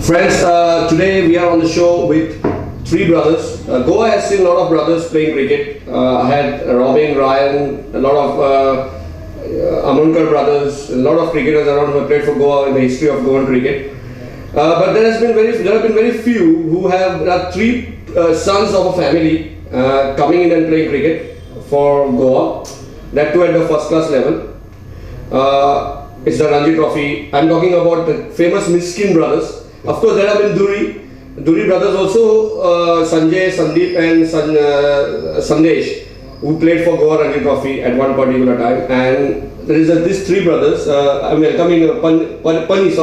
Friends, today we are on the show with three brothers. Goa has seen a lot of brothers playing cricket. I had Robin, Ryan, a lot of Amankar brothers, a lot of cricketers around who have played for Goa in the history of Goan cricket. But there have been very few who have three sons of a family coming in and playing cricket for Goa. That too at the first class level. It's the Ranji Trophy. I'm talking about the famous Misqin brothers. Of course, there have been Duri brothers also, Sanjay, Sandeep and Sandesh, who played for Goa Ranji Trophy at one particular time. And there is these three brothers. I'm welcoming Paresh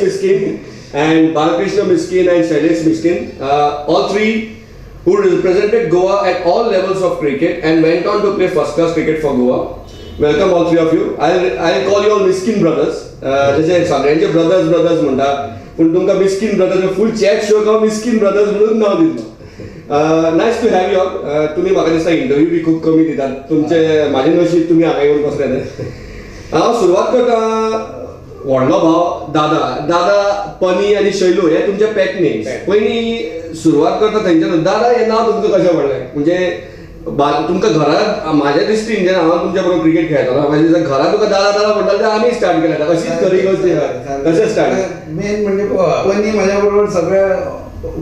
Misqin and BALKRISHNA Misqin and SHAILESH Misqin. All three who represented Goa at all levels of cricket and went on to play first class cricket for Goa. Welcome all three of you. I'll call you all Misqin brothers. जसे सगळ्यांचे brothers म्हणतात, पण तुमका Misqin brothers full chat show का Misqin brothers म्हणून नाव दिलं. Nice to have you all. तुम्ही म्हाका दिसता इंटरव्यू बी खूप कमी दितात. तुमचे माझे नशीब तुम्ही हांगा येवन बसले ते. हांव सुरवात करता व्हडलो भाव दादा पनी आणि शैलू हे तुमचे पॅट नेम्स. पयलीं सुरवात करता थंयच्यान दादा हे नाव तुमकां कशें पडलें? म्हणजे तुमकां घरात माझ्या दिसती जेन्ना हांव तुमच्या बरोबर क्रिकेट खेळटालो म्हाज्या दिसता घरात तुका दादा म्हणटाले ते आमी स्टार्ट केलें अशीच खरी गोष्ट कशें स्टार्ट मेन म्हणजे पनी माझ्या बरोबर सगळ्या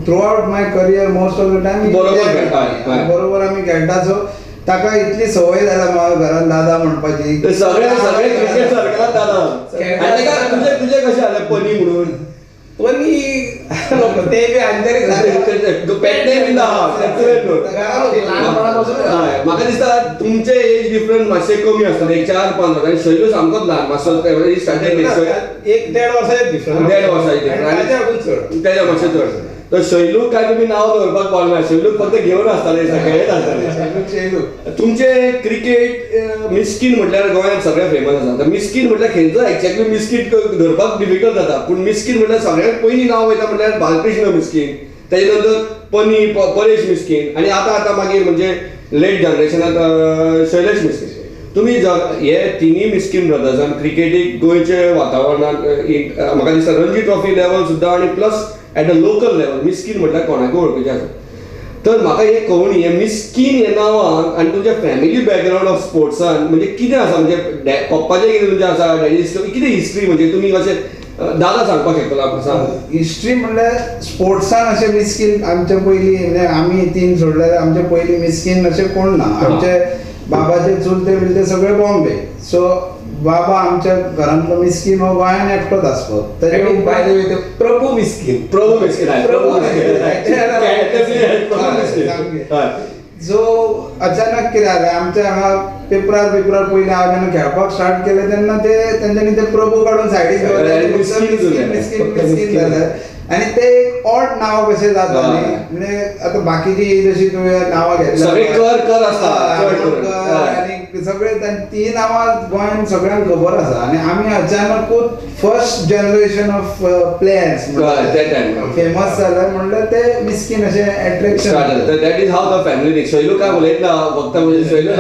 through out my career most of the time बरोबर आमी खेळटाचो. ताका इतली संवय जाला म्हाका घरान दादा म्हणपाची सगळे क्रिकेट सर्कलांत दादा. तुझे कशें जालें पनी म्हणून? पनी ते बी आंतरीक म्हाका दिसता तुमचे एज डिफरंस मातशे कमी आसतले, 4-5 वर्सां. शैलू सामकोच ल्हान मातसो स्टार्टिंग 1-1.5 वर्सांचे डिफरंस. 1.5 वर्सांचे तेच्या मातशें चड. तर शैलूक काय तुम्ही नाव दवरपाक पावना, शैलूक फक्त घेवन आसताले खेळत आसताले. तुमचे क्रिकेट मिस्किन म्हटल्यार गोंयांत सगळे फेमस आसा. तर मिस्किन म्हटल्यार खंयचो एक्झॅक्टली मिस्किन धरपाक डिफिकल्ट जाता, पूण मिस्किन म्हटल्यार सगळ्यांत पयलीं नांव वयता म्हटल्यार बालकृष्ण मिस्किन, तेजे नंतर परेश मिस्किन आणि आता मागीर म्हणजे लेट जनरेशनांत शैलेश मिस्किन. तुम्ही हे तिनी मिस्किन ब्रदर्सान क्रिकेटीक गोंयचे वातावरणांत म्हाका दिसता रणजी ट्रॉफी लेवल सुद्दां आणि plus at the local level Miskin म्हटल्यार कोणाकूय वळखुचें आसा. तर म्हाका हे कळोवणी हे मिस्किन हे नांवांक आनी तुमच्या फॅमिली बॅकग्रावंड ऑफ स्पोर्ट्सान म्हणजे कितें आसा, म्हणजे पप्पाचें कितें तुमचें आसा, डॅडी कितें हिस्ट्री, म्हणजे तुमी अशें दादा सांगपाक शकतलो आमकां सांग. हिस्ट्री म्हणल्यार स्पोर्ट्सान अशें मिस्किन आमचे पयलीं म्हणजे आमी तीन सोडल्यार आमचे पयलीं मिस्किन अशें कोण ना. आमचे बाबाचे चुलते बिलते सगळे बॉम्बे. सो बाबा आमच्या घरांतलो मिस्किन हो गोंयान एकटोच आसलो. प्रभू मिस्किन जो अचानक कितें जालें आमच्या हांगा पेपरार पयलीं हांव जेन्ना खेळपाक स्टार्ट केलें तेन्ना तेंच्यांनी ते प्रभू काडून सायडीक मिस्किन जालें आनी ते एक ऑड नांव कशें जाता न्ही. म्हणजे आतां बाकीची जशी तुवें नांवां घेतली आनी सगळे ती नांवां गोंयान सगळ्यांक खबर आसा. आनी आमी अचानकूच first generation of players famous जाले म्हणल्यार ते मिस्किन अशें attraction. That is how the family. Shailu काय उलयतना फक्त म्हणजे शैलू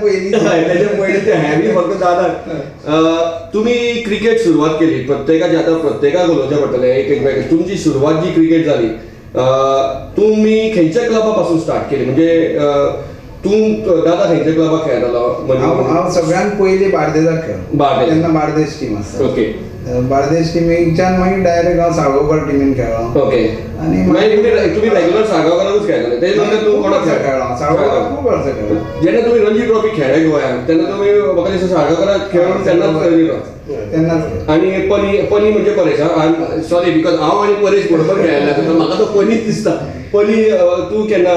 पयलीं ते हॅवी फक्त दादा. तुम्ही क्रिकेट सुरवात केली, प्रत्येकाक उलोवचें पडटलें एक तुमची सुरवात जी क्रिकेट जाली तुम्ही खंयच्या क्लबा पासून स्टार्ट केली, म्हणजे तूं दादा खंयच्या क्लबाक खेळटालो? हांव सगळ्यांत पयलीं बार्देजाक खेळ्ळो. तेन्ना बार्देश टीम आसा. ओके. बार्देश टिमीच्यान मागीर डायरेक्ट हांव साळगांवकर टिमीन खेळ्ळो. ओके. आनी तुम्ही रेग्युलर साळगांवकराकूच खेळटाले? तेजे नंतर तूं कोणाक खेळ्ळो? साळगांवकर खूब वर्सां खेळ्ळो. जेन्ना तुम्ही रणजी ट्रॉफी खेळ्ळे गोंयांत तेन्ना तुम्ही म्हाका दिसता साळगांवकराक खेळून तेन्नाच. आनी पनी म्हणजे परेश, सॉरी बिकॉज हांव आनी परेश बरोबर खेळ्ळा म्हाका तो पनीच दिसता. पनी तूं केन्ना?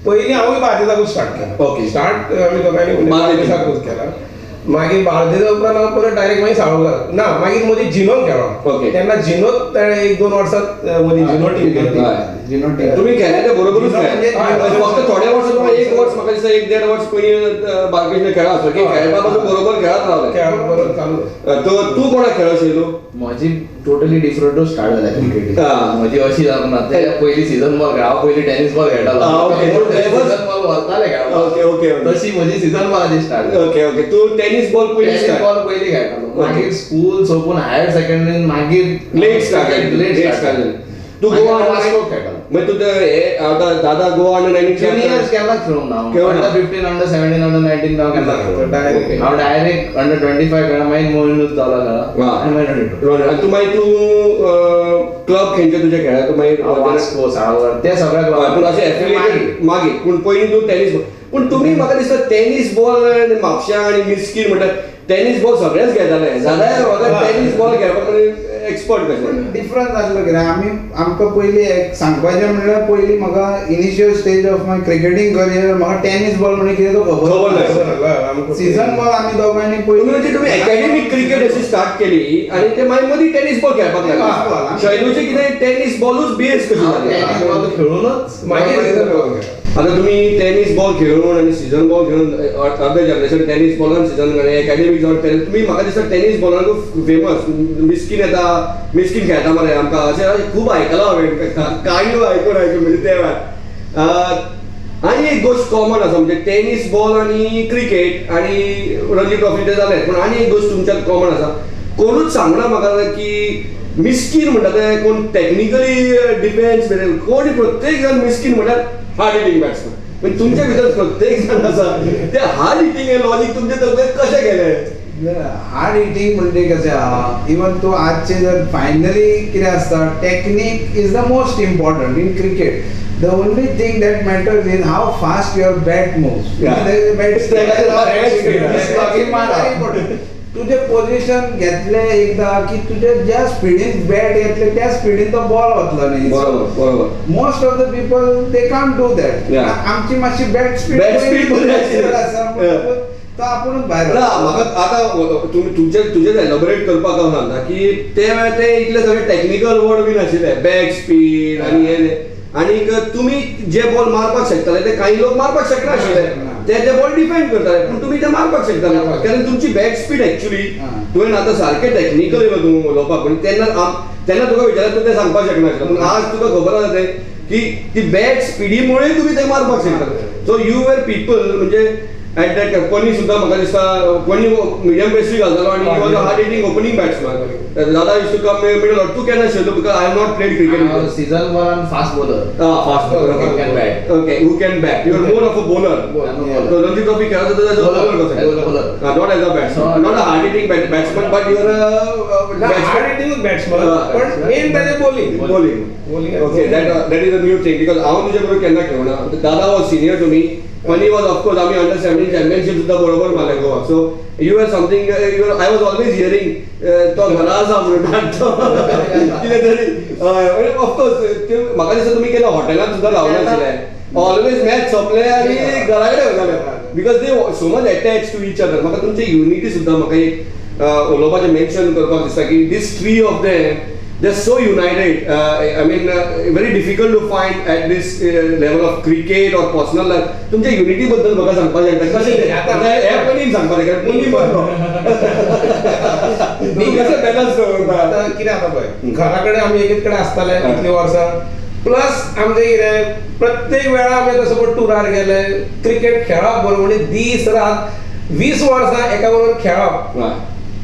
पयलीं हांवूय बार्देजाकूच स्टार्ट केला. ओके. स्टार्ट आमी दोगांयनी बार्देजाकूच केला. मागीर बार्देजा उपरांत हांव परत डायरेक्ट मागीर साळगांवकर ना मागीर मदीं जिनोन खेळ्ळो. तेन्ना जिनोत 1-2 वर्सां मदीं जिनो टीम केली. तुम्ही खेळा ते बरोबरच फक्त थोड्या वर्ष तुम्हाला 1 वर्ष म्हाका दिसता 1-1.5 वर्ष पयलीं बालकृष्ण खेळा असो की खेळपा पासून बरोबर खेळत रावले. तू कोणाक खेळशिल्लो? माझी टोटली डिफरंट स्टार्ट जाला क्रिकेट. म्हजी अशी जावना ते पयली सीझन बॉल खेळा, पयली टेनिस बॉल खेळटालो. सीझन बॉल व्हरताले खेळा. ओके ओके तशी म्हजी सीझन बॉलाची स्टार्ट. ओके ओके तू टेनिस बॉल पयली खेळटालो. मागीर स्कूल सोपून हायर सेकंडरीन मागीर लेट स्टार्ट. तू गोवा खेळटालो. मग तू दादा गोवा अंडर 19 इयर्स केन्ना खेळूंक ना. अंडर 15 अंडर 17 अंडर 19 हांव केन्ना खेळूंक हांव डायरेक्ट अंडर 25 खेळा. मागीर मोहिनूच जालो खेळा आनी मागीर आनी तू मागीर तू क्लब खंयचे तुजे खेळा? तू मागीर वास्को साळगांव ते सगळे पूण अशें एफिलिएटेड मागीर पूण पयलीं तू टेनिस बॉल. पूण तुमी म्हाका दिसता टेनिस बॉल म्हापशा आनी मिस्कीन म्हणटात टेनिस बॉल सगळेच घेताले जाल्यार म्हाका टेनिस बॉल खेळपाक एक्सपर्ट कशें डिफरंस आसलो कित्याक आमकां पयलीं एक सांगपाचें म्हणल्यार पयलीं म्हाका initial stage of my cricketing career म्हाका टेनिस बॉल म्हणजे कितें तो खबर ना. सीझन बॉल आमी दोगांनी पयलीं तुमी एकेडमिक क्रिकेट अशी स्टार्ट केली आनी ते मागीर मदीं टेनिस बॉल खेळपाक लागले. शैलूचे कितें टेनिस बॉलूच बेस कशी जाली खेळूनच मागीर आता तुम्ही टेनिस बॉल खेळून आणि सीझन बॉल खेळून अर्धे जनरेशन टेनिस बॉलान सीझन एकेडमिक जावन तुम्ही म्हाका दिसता टेनिस बॉलान खूब फेमस. मिस्किन येता मिस्किन खेळटा मरे आमकां अशें खूब आयकलां हांवें कांय आयकून म्हणजे ते आनी एक गोष्ट कॉमन आसा म्हणजे टेनिस बॉल आनी क्रिकेट आनी रणजी ट्रॉफी ते जालें पूण आनी एक गोष्ट तुमच्यात कॉमन आसा. कोणूच सांगना म्हाका की मिस्किन म्हणटा ते कोण टॅक्निकली डिफेन्स कोण प्रत्येक जण मिस्किन म्हणल्यार हार्ड हिटिंग बॅट्समॅन. म्हणजे तुमच्या भितर प्रत्येक जण आसा ते हार्ड हिटिंग हे लॉजिक तुमचे तकलेंत कशें गेलें? हार्ड हिटिंग म्हणजे कशें आहा इवन तूं आजचे जर फायनली कितें आसता technique is the most important in cricket. The only thing that matters is how fast your bat moves. तुझे पोझिशन घेतले एकदा की तुझे ज्या स्पीडीन बॅट येतले त्या स्पीडीन तो बॉल वतलो न्ही. Most of the people they can't do that. आमची मातशी बॅट स्पीड तो आपुणूच भायर. म्हाका आतां तुजें एलॉबरेट करपाक हांव सांगता की ते इतले सगळे टॅक्निकल वर्ड बीन आशिल्ले बॅक स्पीड आनी हे आनीक तुमी जे बॉल मारपाक शकताले ते काही लोक मारपाक शकनाशिल्ले ते बॉल डिफेंड करताले पूण तुमी ते मारपाक शकताले कारण तुमची बॅक स्पीड एक्चुअली तुवें आतां सारकें टॅक्निकल येयलो तूं उलोवपाक पूण तेन्ना तुका विचारल्यार तूं तें सांगपाक शकनाशिल्लो पूण आज तुका खबर आसा तें की ती बॅक स्पिडीमुळे तुमी ते मारपाक शकता. सो यू वेर पीपल म्हणजे एट दॅट कोणी सुद्दां म्हाका दिसता कोणी मिडियम पेस्ट्री घालतालो आनी he was a hard hitting opening batsman. दादा used to come middle order. तू केन्ना शिकलो because I have not played cricket. Season बॉलान fast bowler. Fast bowler. Okay who can bat. You are more of a bowler. Ranji trophy खेळता तर as a bowler not as a batsman not a hard hitting batsman but you are a hard hitting batsman पण main ताजे bowling. Okay that is a new thing because हांव तुजे बरोबर केन्ना खेळना. दादा was senior to me. When he was, of course, आम्ही under 17 championship सुद्धा बरोबर मारले Goa. So you are something I was always hearing तो घरा आसा म्हणटात कितें तरी ऑफकोर्स म्हाका दिसता तुमी केन्ना हॉटेलांत सुद्धा रावना आशिल्ले. ऑलवेज मॅच सोंपले आनी घरा कडेन वताले because they so much attach to each other. म्हाका तुमची युनिटी सुद्धा म्हाका एक उलोवपाचें मेन्शन करपाक दिसता की दीस three of them they're so united. I mean, very difficult to find at this level of cricket or personal life. तुमच्या युनिटी बद्दल म्हाका सांगपाक जाय कशें हे पयलीं सांगपाक जाय पयलीं बरो मी कशें बॅलन्स करता. आतां कितें आतां पळय घरा कडेन आमी एकेच कडेन आसताले इतली वर्सां प्लस आमचे कितें प्रत्येक वेळा आमी आतां सपोज टुरार गेले क्रिकेट खेळप बरोबर म्हणजे दीस रात 20 वर्सां एका बरोबर खेळप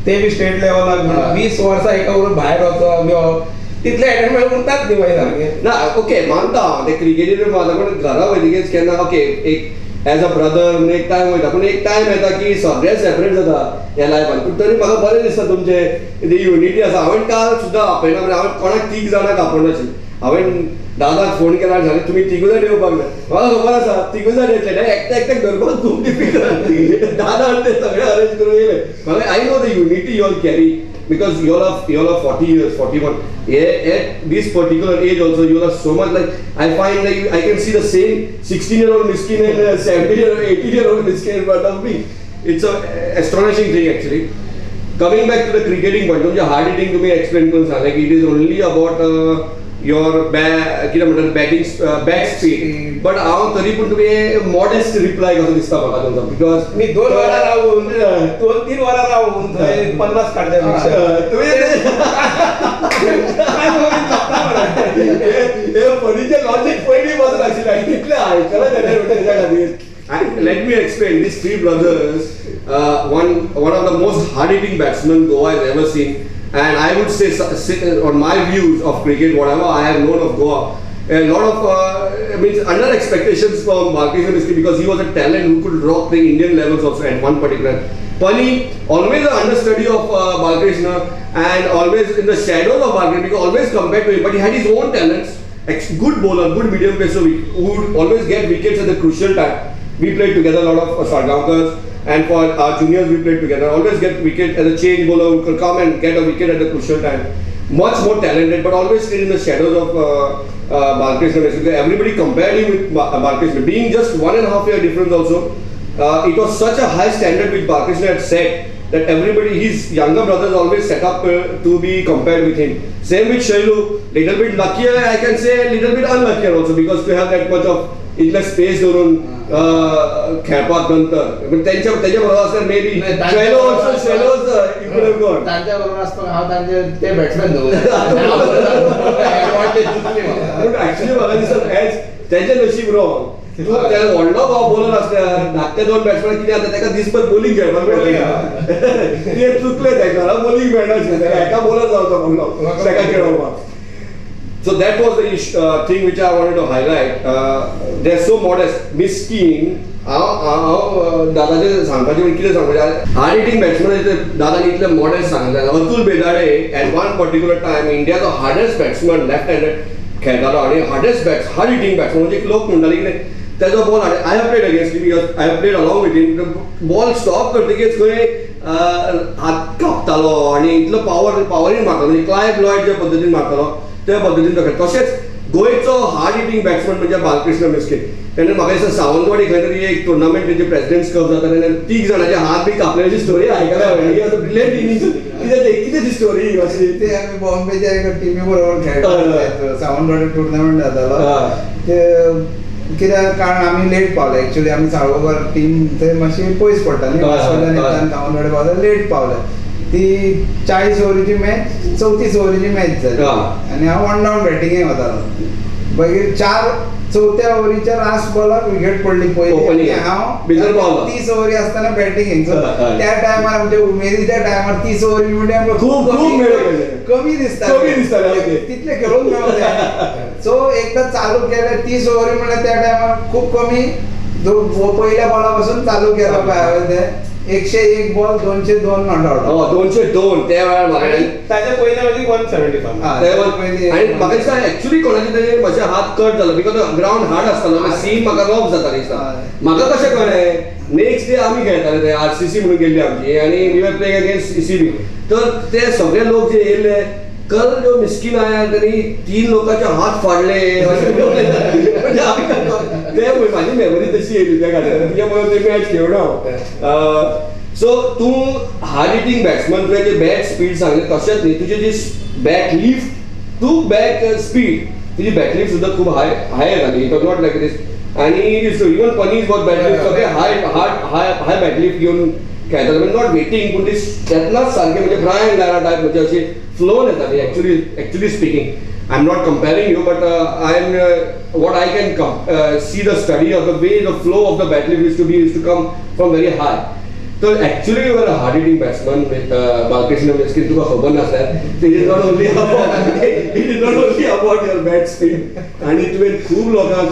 ते बी स्टेट लेवलाक 20 वर्सां एका बरोबर भायर वचप येवप तितले एटेंडमेंट उरतात न्ही मागीर सारकें. ना ओके मानता हांव ते क्रिकेटीन मानता पूण घरा वयतकीच केन्ना ओके एक एज अ ब्रदर म्हणून एक टायम वयता पूण एक टायम येता की सगळे सेपरेट जाता ह्या लायफान. पूण तरी म्हाका बरें दिसता तुमचे युनिटी आसा. हांवें काल सुद्दां आपयना म्हणजे हांवें कोणाक 3 जाणांक आपणाशिल्लें. हांवें दादाक फोन केला झाले तुम्ही 3 जाण येवपाक जाय. म्हाका खबर आसा 3 जाण येतले एकट्याक धरपाक खूब डिफिकल्ट. दादा ते सगळे अरेंज करून येयले. म्हाका I know the unity you all carry because you all are 40 years 41 at this particular age also you are so much like I find like I can see the same 16-year-old Misqin and 17-year-old 18-year-old Misqin in front of me. It's a astonishing thing actually. Coming back to the cricketing point, तुमचे hard hitting तुम्ही explain करून सांगा like it is only about your कितें म्हणटात bat speed but हांव तरी पूण तुवें मॉडेस्ट रिप्लाय कसो दिसता म्हाका तुमचो बिकॉज मी 2 वरां रावून 2-3 वरां रावून थंय 50 फनीचे लॉजिक पयलीं पासून आशिल्लें कितलें आयकलां तेज्या खातीर. Let me explain. These three brothers, one of the most hard-hitting batsmen Goa has ever seen, and I would say, on my views of cricket, whatever I have known of Goa, a lot of under expectations from BALKRISHNA MISQUIN because he was a talent who could rock the Indian levels also at one particular. Pani, always an understudy of BALKRISHNA and always in the shadows of BALKRISHNA because always compared to him, but he had his own talents. Good bowler, good medium pacer who would always get wickets at the crucial time. We played together a lot of Sargaonkars, and for our juniors we played together. Always get wicket as a change bowler who could come and get a wicket at the crucial time. Much more talented, but always stayed in the shadows of BALKRISHNA. Everybody compared him with BALKRISHNA. Being just 1.5 year difference also, it was such a high standard which BALKRISHNA had set that everybody, his younger brothers always set up to be compared with him. Same with Shailu, little bit luckier, I can say a little bit unluckier also because to have that much of इतलं space धरून खेळपाक नंतर त्यांच्या बरोबर असल्यार may be तांच्या बरोबर आसपाक हांव तांचे ते बॅट्समॅन ऍक्च्युली म्हाका दिसता एज तेंचें नशीब रॉंग व्हडलो बॉलर आसल्यार धाकटे 2 बॅट्समॅन कितें जाता तेका दिसभर बॉलिंग खेळपाक मेळटा ते चुकले तेका बॉलिंग मेळनाशिल्लें एका बॉलर जावचो म्हणलो तेका खेळोवपाक. So that was the thing which I wanted to highlight. They're so modest. Misqin, दादाचे सांगपाचे कितें सांगपाचें हार्ड हिटिंग बॅट्समॅन दादानी इतले मॉडेस्ट सांगले. Atul Bedade at one particular time इंडियाचो हार्डेस्ट बॅट्समॅन लेफ्ट हँडेड खेळटालो आणि हार्ड हिटिंग बॅट्समॅन म्हणजे लोक म्हणटाले कितें तेजो ball I have played against because I have played along with him ball stop करतकीच खंय हात कापतालो आणि इतलो पावरीन मारतालो म्हणजे क्लायव्ह लॉयड ज्या पद्दतीन मारतालो त्या पद्दतीन तो खेळटा. तशेंच गोंयचो हार्ड हिटिंग बॅट्समॅन म्हणजे बालकृष्ण मिस्किन. तेन्ना म्हाका दिसता सावंतवाडी खंय तरी एक टुर्नामेंट तेजे प्रेसिडेंट्स कप जाता तेन्ना 3 जाणांचे हात बी कापल्याची स्टोरी आयकल्या ब्रिलियंट इनिंग्स कितें ती स्टोरी अशी. ते आमी बॉम्बेच्या एका टिमी बरोबर खेळटाले सावंतवाडी टुर्नामेंट जातालो ते कित्याक कारण आमी लेट पावले एक्चुअली आमी साळगांवकर टीम थंय मातशी पयस पडटा न्ही सावंतवाडी पावले लेट पावले. ती 40 ओव्हरीची मॅच 34 ओव्हरीची मॅच जाली आनी हांव 1 डावन बॅटिंगेक वतालो. मागीर 4 ओव्हरीच्या लास्ट बॉलाक विकेट पडली पयली हांव 30 ओव्हरी आसतना बॅटिंगेक. त्या टायमार म्हणजे उमेदीच्या टायमार 30 ओव्हरी म्हणजे आमकां खूब कमी दिसता तितले खेळूंक मेळूंक जाय. सो एकदां चालू केले 30 ओव्हरी म्हणल्यार त्या टायमार खूब कमी पयल्या बॉला पासून चालू केलो पळय हांवें ते 101 बॉल 202 नॉट आउट. 202 त्या वेळार म्हाका ताच्या पयल्या म्हणजे 175 आणि म्हाका दिसता एक्चुअली कोणाचे तरी मातशे हात कट जालो बिकॉज ग्राउंड हार्ड आसतालो सीन म्हाका रॉफ जाता दिसता. म्हाका कशें कळ्ळें नेक्स्ट डे आमी खेळटाले ते RCC म्हणून गेल्ली आमची आनी we were playing against ECB. तर ते सगळे लोक जे येयले कल जो मिस्किन आया त्यांनी 3 लोकांचे हात फाडले ते माझी मेमरी तशी येयली त्या खातीर त्यामुळे ते मॅच खेळलो. सो तूं हार्ड हिटिंग बॅट्समॅन तुवें जे बॅट स्पीड सांगलें तशेंच न्ही तुजें जी bat lift to back speed तुजी बॅट लिफ्ट सुद्दां खूब हाय येताली. It was not like this आनी इवन पनीज वॉज बॅट लिफ्ट सगळे हाय बॅट लिफ्ट घेवन खेळटाले म्हणजे नॉट वेटिंग पूण ती तेन्नाच सारकें म्हणजे ब्रायन लारा टायप म्हणजे अशी फ्लोन येताली actually speaking. I am not comparing you, but I am what I can see the study of the way the flow of the bat lift used to come from very high. So actually you were a hard hitting batsman with BALKRISHNA MISQUIN. तुका खबर नासल्यार it is not only about your bat speed आणि तुवें खूब लोकांक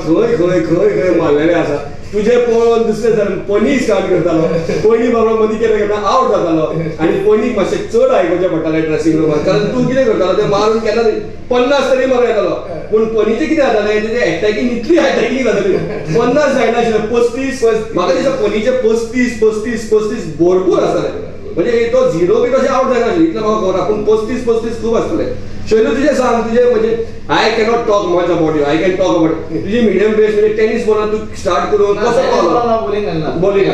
खंय मारलेले आसा. तुझे पळोवन दुसरे जण पनीक स्टार्ट करतालो पयलीं बाबा मदीं केलें केन्ना आवट जातालो आनी पनीक मातशें चड आयकचें पडटालें ड्रेसिंग रूमांत कारण तूं कितें करतालो तें मारून केन्ना 50 तरी मारूं येतालो पूण पनीचें कितें जातालें तेजें अटॅकींग इतली अटॅकींग जाताली 50 जायनाशिल्लें 35 म्हाका दिसता पनीचे 35 भरपूर आसताले म्हणजे तो झिरो बी तशें आवट जायनाशिल्लें इतलें म्हाका खबर पूण 35 खूब आसतलें. शैलू तुझे सांग तुझे म्हणजे I cannot talk much about you I can talk about तुझी मिडियम पेस म्हणजे टेनिस बॉलार तू स्टार्ट करून कसो बॉलिंग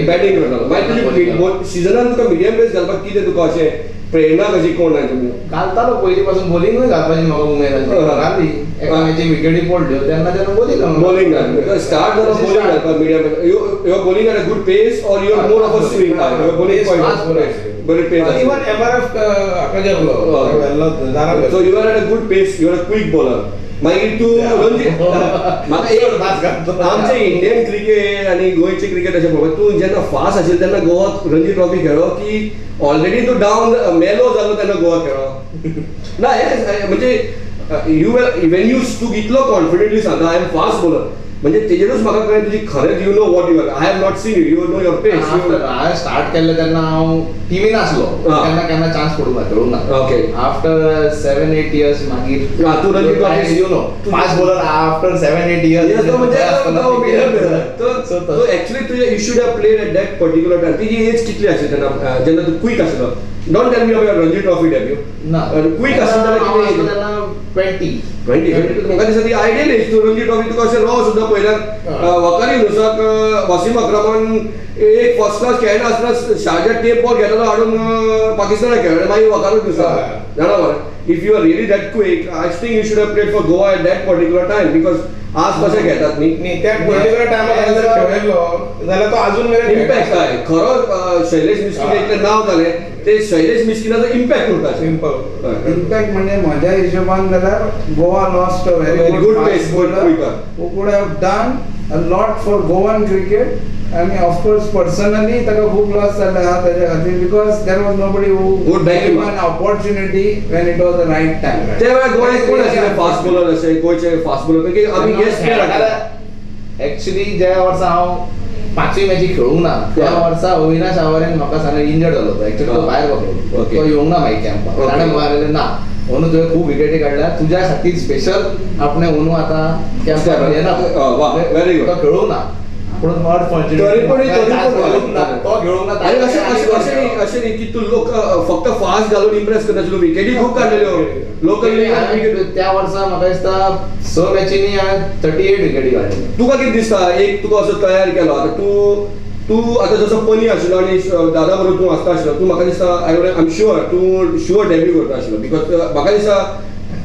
बॅटिंग करतालो मागीर तुजी सिजनान तुका मिडियम पेस घालपाक कितें तुका अशें प्रेरणा कशी कोण आहे तुम्ही घालतालो पयलीं पासून बॉलिंगूय घालपाची म्हाका उमेद आसली घाली एका मॅची विकेटी पडल्यो तेन्ना बॉलिंग स्टार्ट जालो बॉलिंग घालपाक medium your bowling at a good pace or your more of a swing your bowling बरे पेस इवन एमआरएफ हाका गेल्लो so your at a good pace your a quick bowler मागीर तूं म्हाका एक आमचे इंडियन क्रिकेट आनी गोंयचे क्रिकेट अशें पळोवप तूं जेन्ना फास्ट आशिल्लो तेन्ना गोवा रणजी ट्रॉफी खेळ्ळो की ऑलरेडी तूं डावन मेलो जालो तेन्ना गोवा खेळ्ळो ना म्हणजे वेन तूं इतलो कॉन्फिडेंटली सांगता आय एम फास्ट बॉलर म्हणजे तेजेरूच म्हाका कळ्ळें तुजी खरेंच you know what you are I have not seen you know your pace हांवें स्टार्ट केल्लें तेन्ना हांव टिमीन आसलो तेन्ना केन्ना चान्स पडूंक ना खेळूंक ना ओके आफ्टर 7-8 years मागीर तूं Ranji trophy you know fast bowler after 7-8 years म्हणजे एक्चुअली तुझे you should have played at that particular time तुजी एज कितली आशिल्ली तेन्ना जेन्ना तूं क्विक आशिल्लो don't tell me about Ranji trophy debut ना क्विक आशिल्लो कितली तेन्ना 20 म्हाका दिसता ती आयडियल एज तूं रणजी ट्रॉफी तुका अशें रो सुद्दां पळयल्यार वकाली नुसार वसीम अक्रमान एक फर्स्ट क्लास खेळना आसतना शारजा टेप बॉल घेतालो हाडून पाकिस्तानाक खेळ्ळो मागीर वकालूच दिसता जाणा मरे if you are really that quick I think you should have played for Goa at that particular time because आज कशें घेतात न्ही त्या पर्टिक्युलर टायमार जर खेळिल्लो जाल्यार तो अजून मेरेन इम्पॅक्ट काय खरो शैलेश मिस्किन इतलें नांव जालें ते शैलेश मिस्किनाचो इम्पॅक्ट उरता सिंपल इम्पॅक्ट म्हणजे म्हज्या हिशोबान जाल्यार Goa lost a very good pace bowler who could have done a lot for Goan cricket and of course personally ताका खूब लॉस जाले हा ताच्या खातीर because there was nobody who would back him gave an opportunity when it was the right time. त्या वेळार गोंयांत कोण आशिल्ले फास्ट बॉलर अशे गोंयचे फास्ट बॉलर की आमी गेस केला एक्चुअली ज्या वर्सा हांव 5वी मॅची खेळूंक ना त्या वर्सा अविनाश आवारेन म्हाका सांगलें इंजर्ड जालो तो एक्चुअली तो भायर बसलो तो येवंक ना मागीर कॅम्पाक ताणें म्हणलें ना ओनू तुवें खूब विकेटी काडल्या तुज्या खातीर स्पेशल आपणें ओनू आतां कॅम्पाक येना वेरी गुड तो खेळूंक ना पूण तो खेळूंक ना आणि अशें न्ही की तूं लोक फक्त फास्ट घालून इम्प्रेस करनाशिल्लो विकेटी खूब काडलेल्यो लोकल त्या वर्सा म्हाका दिसता 6 मॅचींनी हांवें 38 विकेटी काडल्यो तुका कितें दिसता एक तुका असो तयार केलो आतां तूं आतां जसो पनी आशिल्लो आनी दादा बरोबर तूं आसता आशिल्लो तूं म्हाका दिसता आय एम शुअर तूं शुअर डेब्यू करता आशिल्लो बिकॉज म्हाका दिसता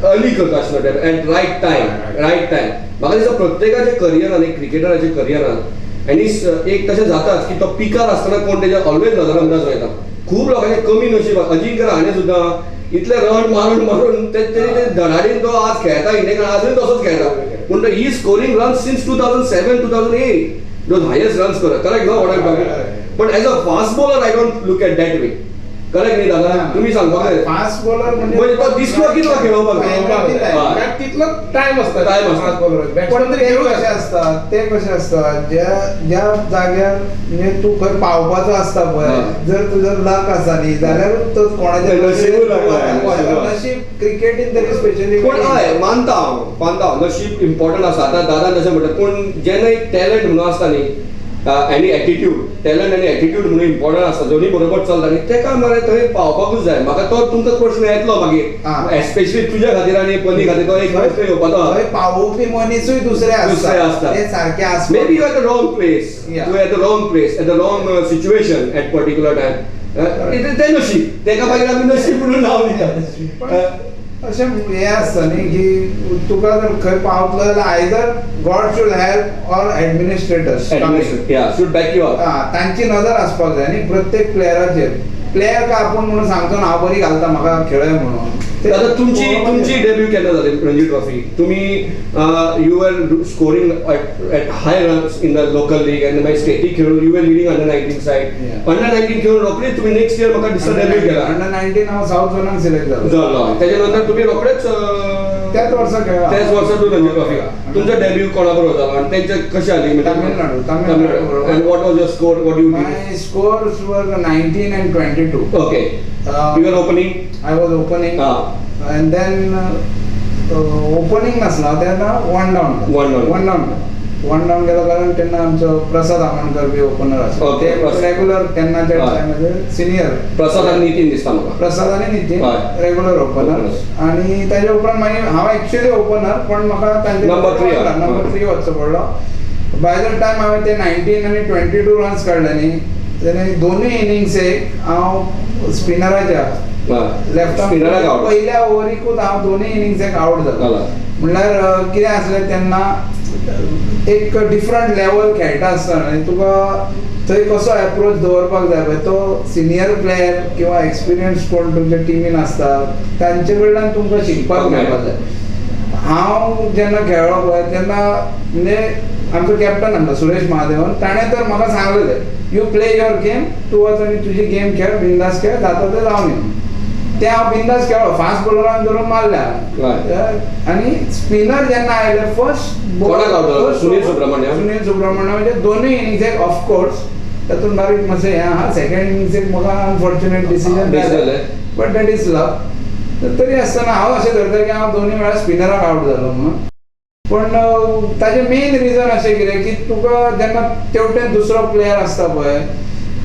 अर्ली करता आशिल्लो डेब्यू एट रायट टायम म्हाका दिसता प्रत्येकाच्या करियरान एक क्रिकेटराच्या करियरान आनी एक तशें जाताच की तो पिकार आसतना कोण तेजे ऑलवेज नजर अंदाज वयता खूब लोकांचे कमी नशीब अजिंक्य रहाणे सुद्दां इतले रन मारून ते धडाडीन तो आज खेळटा इंडियेक आजूय तसोच खेळटा पूण he scoring run since 2007-2008 those highest runs scorer correct no what I'm talking but as a fast bowler I don't look at that way correct न्ही दादा तुम्ही सांगता फास्ट बॉलर म्हणजे तो दिसलो की तो खेळोवपाक तितलो टाइम असता फास्ट बॉलर पण ते कशे असता ज्या जाग्यार म्हणजे तूं खंय पावपाचो आसता पळय जर तुजो लक आसा न्ही जाल्यार तो कोणाचे नशीब क्रिकेटीन तरी स्पेशली पण हय मानता हांव नशीब इम्पॉर्टंट आसा आतां दादा जशें म्हणटा पूण जेन्ना एक टॅलंट म्हणून आसता न्ही आनी एटिट्यूड टॅलंट आनी एटिट्यूड म्हणून इम्पॉर्टंट आसता दोनी बरोबर चलता न्ही तेका मरे थंय पावपाकूच जाय म्हाका तो तुमचो प्रश्न येतलो मागीर एस्पेशली तुज्या खातीर आनी पनी खातीर तो एक प्रश्न येवपाचो थंय पावोवपी मनीसूय दुसरे आसता ते सारके आसता maybe you at the wrong place you at the wrong place at the wrong situation at particular time ते नशीब तेका मागीर आमी नशीब म्हणून नांव दिता अशें हें आसता न्ही की तुका जर खंय पावतलो जाल्यार either God should help or administrators should back you up तांची नजर आसपाक जाय न्ही प्रत्येक प्लेयराचेर प्लेयर काय आपण म्हणून सांगतो ना हांव बरी घालता म्हाका खेळय म्हणून दादा तुमची डेब्यू केन्ना जाली रणजी ट्रॉफी तुम्ही you were scoring at high runs in the local league end मागीर स्टेटीक खेळून you were leading under 19 side under 19 खेळून रोखडेच तुम्ही नेक्स्ट इयर म्हाका दिसता डेब्यू केला अंडर 19 हांव साऊथ झोनाक सिलेक्ट जालो त्याच्या नंतर तुम्ही रोखडेच त्याच वर्सा तू रणजी ट्रॉफी तुमचा डेब्यू कोणा बरोबर जालो आणि त्यांचे कशी आली तामिळनाडू एंड व्हॉट वाज your score what you did my scores वर 19 and 22 okay you were opening I was opening and then opening नसला तेन्ना one down गेलो कारण तेन्ना आमचो प्रसाद आमोणकर बी ओपनर आसलो ते रेग्युलर तेन्नाच्या टायमाचेर सिनियर प्रसाद आनी नितीन दिसता म्हाका प्रसाद आनी नितीन रेग्युलर ओपनर आनी ताच्या उपरांत मागीर हांव एक्चुअली ओपनर पण म्हाका तांचे नंबर 3 वचचो पडलो बाय द टायम हांवें ते 19 आनी 22 रन्स काडले न्ही दोनूय इनिंग्सेक हांव स्पिनराच्या लेफ्ट स्पिनराक out. पहिल्या ओव्हरीकूच हांव दोनूय इनिंग्साक आउट जालो. म्हणल्यार कितें आसलें तेन्ना एक डिफरंट लेवल खेळटा आसतना आनी तुका थंय कसो अप्रोच दवरपाक जाय पळय तो सिनियर प्लेयर किंवा एक्सपिरियन्स कोण तुमच्या टिमीन आसता तांचे कडल्यान तुमकां शिकपाक मेळपाक जाय. हांव जेन्ना खेळ्ळो पळय तेन्ना म्हणजे आमचो कॅप्टन आमचा सुरेश महादेवन ताणें तर म्हाका सांगलेलें यू प्ले युअर गेम तूं वच आनी तुजी गेम खेळ बिंदास खेळ जाता तें जावन यो. ते हांव बिंदास खेळ्ळो फास्ट बॉलरान धरून मारल्या आनी स्पिनर जेन्ना आयले फर्स्ट सुनील सुब्रमण्यम म्हणजे दोनूय इनिंग्साक ऑफकोर्स तातूंत बारीक मातशें हें आहा. सेकंड इनिंग्साक म्हाका अनफॉर्च्युनेट डिसिजन जालें बट दॅट इज लक. तरी आसतना हांव अशें धरता की हांव दोनूय वेळा स्पिनराक आउट जालो म्हणून. पण ताजें मेन रिजन अशें कितें की तुका जेन्ना तेवटेन दुसरो प्लेयर आसता पळय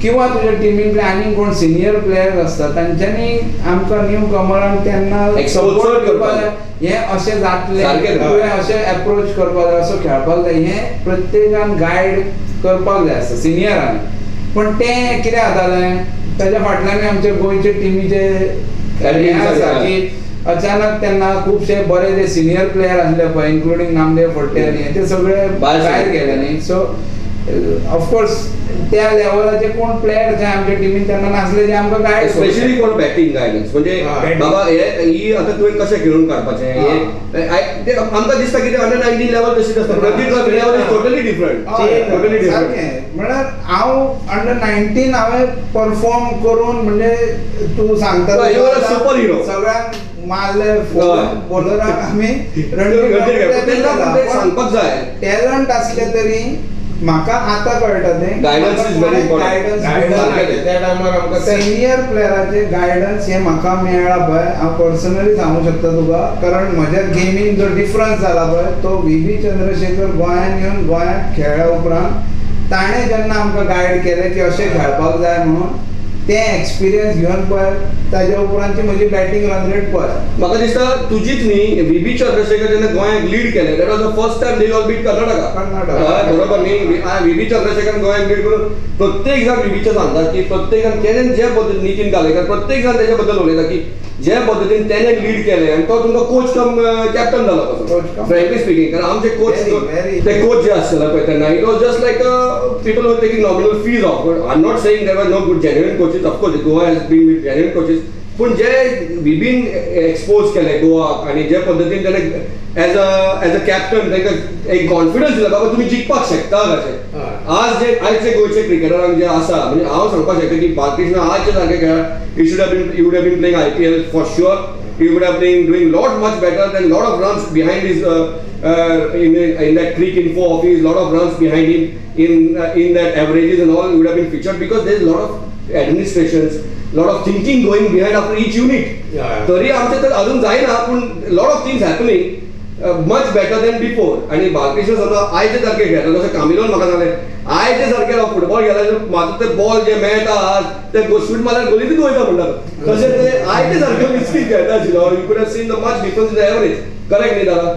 किंवा तुज्या टिमींतले आनीक कोण सिनियर प्लेयर्स आसता तांच्यांनी आमकां न्यू कमरांक तेन्ना सपोर्ट करपाक जाय. हें अशें जातलें तुवें अशें अप्रोच करपाक जाय असो खेळपाक जाय हें प्रत्येकान गायड करपाक जाय आसता सिनियरांनी. पण तें कितें जातालें ताच्या फाटल्यान आमच्या गोंयचे टिमीचे हें आसा की अचानक तेन्ना खुबशे बरे जे सिनियर प्लेयर आसले पळय इन्क्लुडींग नामदेव फडटे आनी ते सगळे भायर गेले न्ही. सो ऑफकोर्स त्या लेवलाचे कोण प्लेयर जे आमच्या टिमीन तेन्ना नासले जे आमकां guide specially for batting guidance म्हणजे बाबा ही आतां तुवें कशें खेळून काडपाचें आमकां दिसता की अंडर 19 लेवल तशीच आसता Ranji trophy level is totally different. म्हणल्यार हांव अंडर 19 हांवें परफॉर्म करून म्हणजे तूं सांगता सुपर हिरो सगळ्यांक मारले बॉलराक आमी सांगपाक जाय टॅलंट असले तरी म्हाका आतां कळटा तें गायडन्स इज व्हेरी इम्पॉर्टंट. त्या टायमार आमकां सिनियर प्लेयराचे गायडन्स हे म्हाका मेळ्ळा पळय हांव पर्सनली सांगूंक शकता तुका कारण म्हज्या गेमीन जो डिफरन्स जाला पळय तो व्ही चंद्रशेखर गोंयांत येवन गोंयांत खेळ्ळ्या उपरांत ताणें जेन्ना आमकां गायड केलें की अशें खेळपाक जाय म्हणून तें एक्सपिरियन्स घेवन पळय ताज्या उपरांतची म्हजी बॅटींग रन रेट पळय म्हाका दिसता तुजीच न्ही व्ही चंद्रशेखर जेन्ना गोंयांक लीड केलें that was the first time they all beat Karnataka बरोबर न्ही. व्ही चंद्रशेखर गोंयांक लीड करून प्रत्येक जाण व्हीचे सांगता की प्रत्येकान तेणें जे पद्दतीन नितीन कालेकर प्रत्येक जाण तेच्या बद्दल उलयता की जे पद्दतीन तेणें लीड केलें आनी तो तुमकां कोच कम कॅप्टन जालो कसो फ्रँकली स्पिकींग कारण आमचे कोच ते कोच जे आसले पळय तेन्ना it was just like people were taking nominal fees of I am not saying there were no good genuine coaches of course Goa has been with genuine coaches पूण जे व्हीबीन एक्सपोज केले गोवाक आनी जे पद्दतीन तेणें एज अ कॅप्टन तांकां एक कॉन्फिडन्स दिला बाबा तुमी जिखपाक शकता कशें. आयचे गोंयचे क्रिकेटरांक जे आसा म्हणजे हांव सांगपाक शकता की बालकृष्ण आजचे सारके खेळ he would have been playing IPL for sure. He would have been doing much better than lot of runs behind his in that creek info office, lot of runs behind him in that averages and all. He would have been featured because there is a lot of administrations, lot of thinking going behind after each unit. तरी आमचे तर अजून जायना पूण lot of things happening much better than before. आणि बालकृष्ण समजा आयचे सारखे खेळटा जशें कामिलोन म्हाका सांगलें आयचे सारखे फुटबॉल खेळटा म्हाका ते बॉल जे मेळटा ते शूट मारल्यार गोलीतूच वयता म्हणटात तशें ते आयचे सारके मिस्किन खेळटा आशिल्लो. यू कुड have seen the much difference in the average correct न्ही दादा.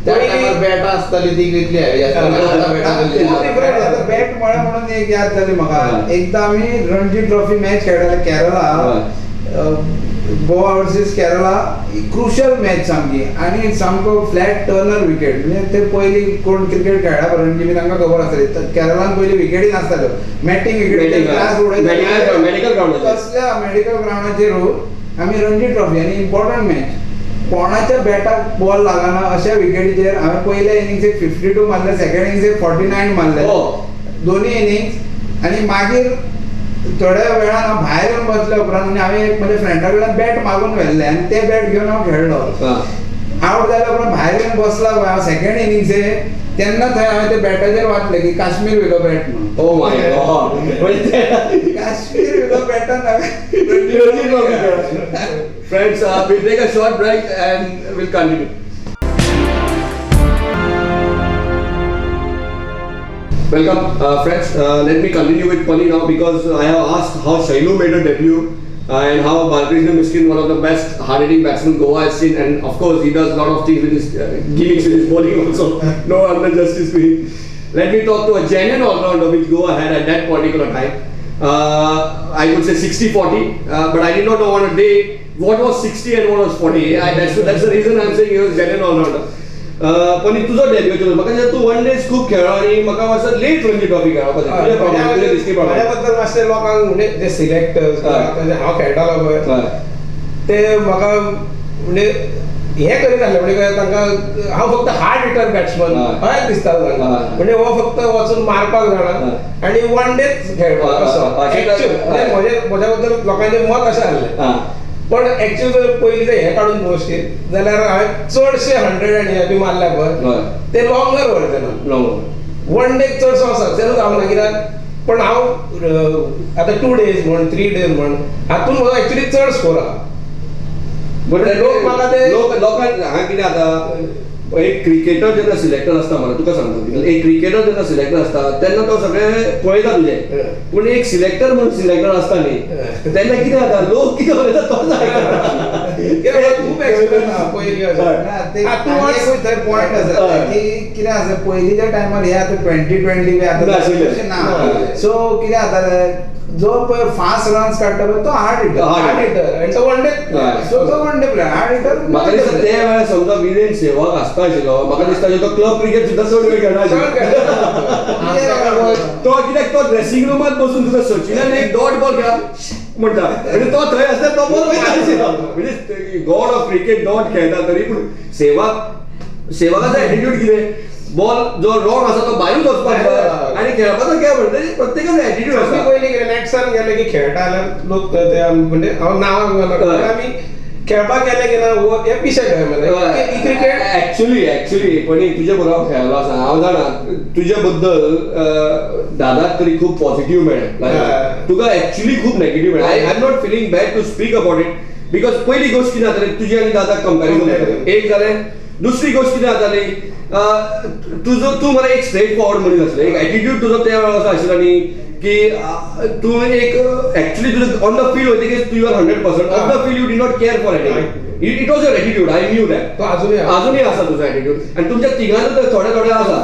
नाही बॅट आसताली ती कितली बॅट म्हळ्या म्हणून एक याद जाली म्हाका. एकदां आमी रणजी ट्रॉफी मॅच खेळटाले Kerala Goa versus Kerala crucial match सामकी आनी सामको फ्लॅट टर्नर विकेट म्हणजे ते पयलीं कोण क्रिकेट खेळ्ळा रणजी बी तांकां खबर आसतली केरळान पयलीं विकेटी नासताल्यो मॅटींग विकेट तसल्या मेडिकल ग्रावंडाचेर आमी रणजी ट्रॉफी आनी इम्पॉर्टंट मॅच कोणाच्या बॅटाक बॉल लागना अशा विकेटीचेर हांवें पयल्या इनिंग्सेक 52 मारले सेकंड इनिंग्सेक 49 मारले दोनूय इनिंग्स आनी मागीर थोड्या वेळान हांव भायर येवन बसल्या उपरांत आनी हांवें म्हज्या फ्रेंडा कडल्यान बॅट मागून व्हेल्लें आनी ते बॅट घेवन हांव खेळ्ळो. आवट जाल्या उपरांत भायर येवन बसला पळय हांव सेकंड इनिंग्सेक तेन्ना थंय हांवें ते बॅटाचेर वाचलें की काश्मीर विलो बॅट म्हणून. ओ माय गॉड काश्मीर विलो बॅटान हांवें friends we'll take a short break and we'll continue. Welcome, friends. Let me continue with Pani now because I have asked how Shailu made a debut and how BALKRISHNA MISQUIN, one of the best hard-hitting batsmen Goa has seen, and of course he does a lot of things with his gimmicks with his bowling also. No under justice to him. Let me talk to a genuine all-rounder which Goa had at that particular time. I would say 60-40, but I did not know on a day what was 60 and what was 40. That's the reason I'm saying he was genuine all-rounder. पण तुझो debut केलो म्हाका जेन्ना तूं one days खूप खेळ्ळो आनी म्हाका मातसो लेट रणजी ट्रॉफी खेळप माझ्या बद्दल मातशें लोकांक म्हणजे जे सिलेक्टर्स हांव खेळटालो पळय ते म्हाका म्हणजे हे करीत आसले म्हणजे तांकां हांव फक्त हार्ड हिटर बॅट्समन अशें दिसतालो तांकां म्हणजे हो फक्त वचून मारपाक जाणा आनी वन डेच खेळपाक असो म्हज्या बद्दल लोकांचें मत अशें आसलें पण एक्चुअली जर पयलीं ते हे काडून पळोवशीत जाल्यार हांवें चडशे 100 आनी हे बी मारल्या पळय ते लॉंगर व्हरचेना वन डेक चडसो सक्सेस जावना कित्याक पण हांव आतां 2 days म्हण 3 days म्हण हातून म्हजो एक्चुअली चड स्कोर आहा लोक म्हाका ते लोकांक हांगा कितें जाता एक क्रिकेटर जेन्ना सिलेक्टर आसता मरे तुका सांगता एक क्रिकेटर जेन्ना सिलेक्टर आसता तेन्ना तो सगळें पळयता तुजें पूण एक सिलेक्टर म्हणून सिलेक्टर आसता न्ही तेन्ना कितें जाता लोक कितें उलयता तोच आयकता खूब एक्सपिरियन्स आहा पयलीं थंय पॉयंट आसा की कितें आसा पयलींच्या टायमार हे आतां 2020 बी आतां ना सो कितें जातालें जो पळय फास्ट रन्स काडटा पळय तो हार्ड हिटर आनी तो वन डे सो तो one day player hard hitter म्हाका दिसता ते वेळार समजा विरेन सेहवाग आसता आशिल्लो म्हाका दिसता तो क्लब क्रिकेट सुद्दां चड वेळ खेळना तो कित्याक तो ड्रेसिंग रूमांत बसून तुका सचिनान एक डॉट बॉल खेळा म्हणटा म्हणजे तो थंय आसता तो बॉल वयता आशिल्लो म्हणजे गॉड ऑफ क्रिकेट डॉट खेळटा तरी पूण सेहवागाचो एटिट्यूड कितें बॉल जो रॉंग आसा तो भायरूच वचपाक जाय आनी खेळपाचो खेळ म्हणटा प्रत्येकाचो एटिट्यूड आसता पयलीं कितें नॅट्सान गेले की खेळटा जाल्यार लोक ते म्हणजे हांव नांवांक आमी खेळपाक गेले की ना हे पिशे खेळ क्रिकेट एक्चुअली पण तुजे बरोबर हांव खेळलो आसा हांव जाणा तुजे बद्दल दादाक तरी खूब पॉझिटिव्ह मेळ्ळें तुका एक्चुअली खूब नेगेटिव्ह मेळ्ळें I am not feeling bad to speak about it because पयली गोष्ट कितें जाताली तुजी आनी दादाक कंपॅरिजन एक जालें दुसरी गोष्ट कितें जाताली तूं मरे एक स्ट्रेट फॉरवर्ड मनीस आसले एक एटिट्यूड तुजो त्या वेळार असो आशिल्लो न्ही की तूं एक एक्चुअली तुजो ऑन द फील्ड वयतकीर तू you're 100% on the field you did not care for anything it was your attitude I knew that तो अजूनही आसा तुजो एटिट्यूड आनी तुमच्या तिगांनी तर थोडे आसा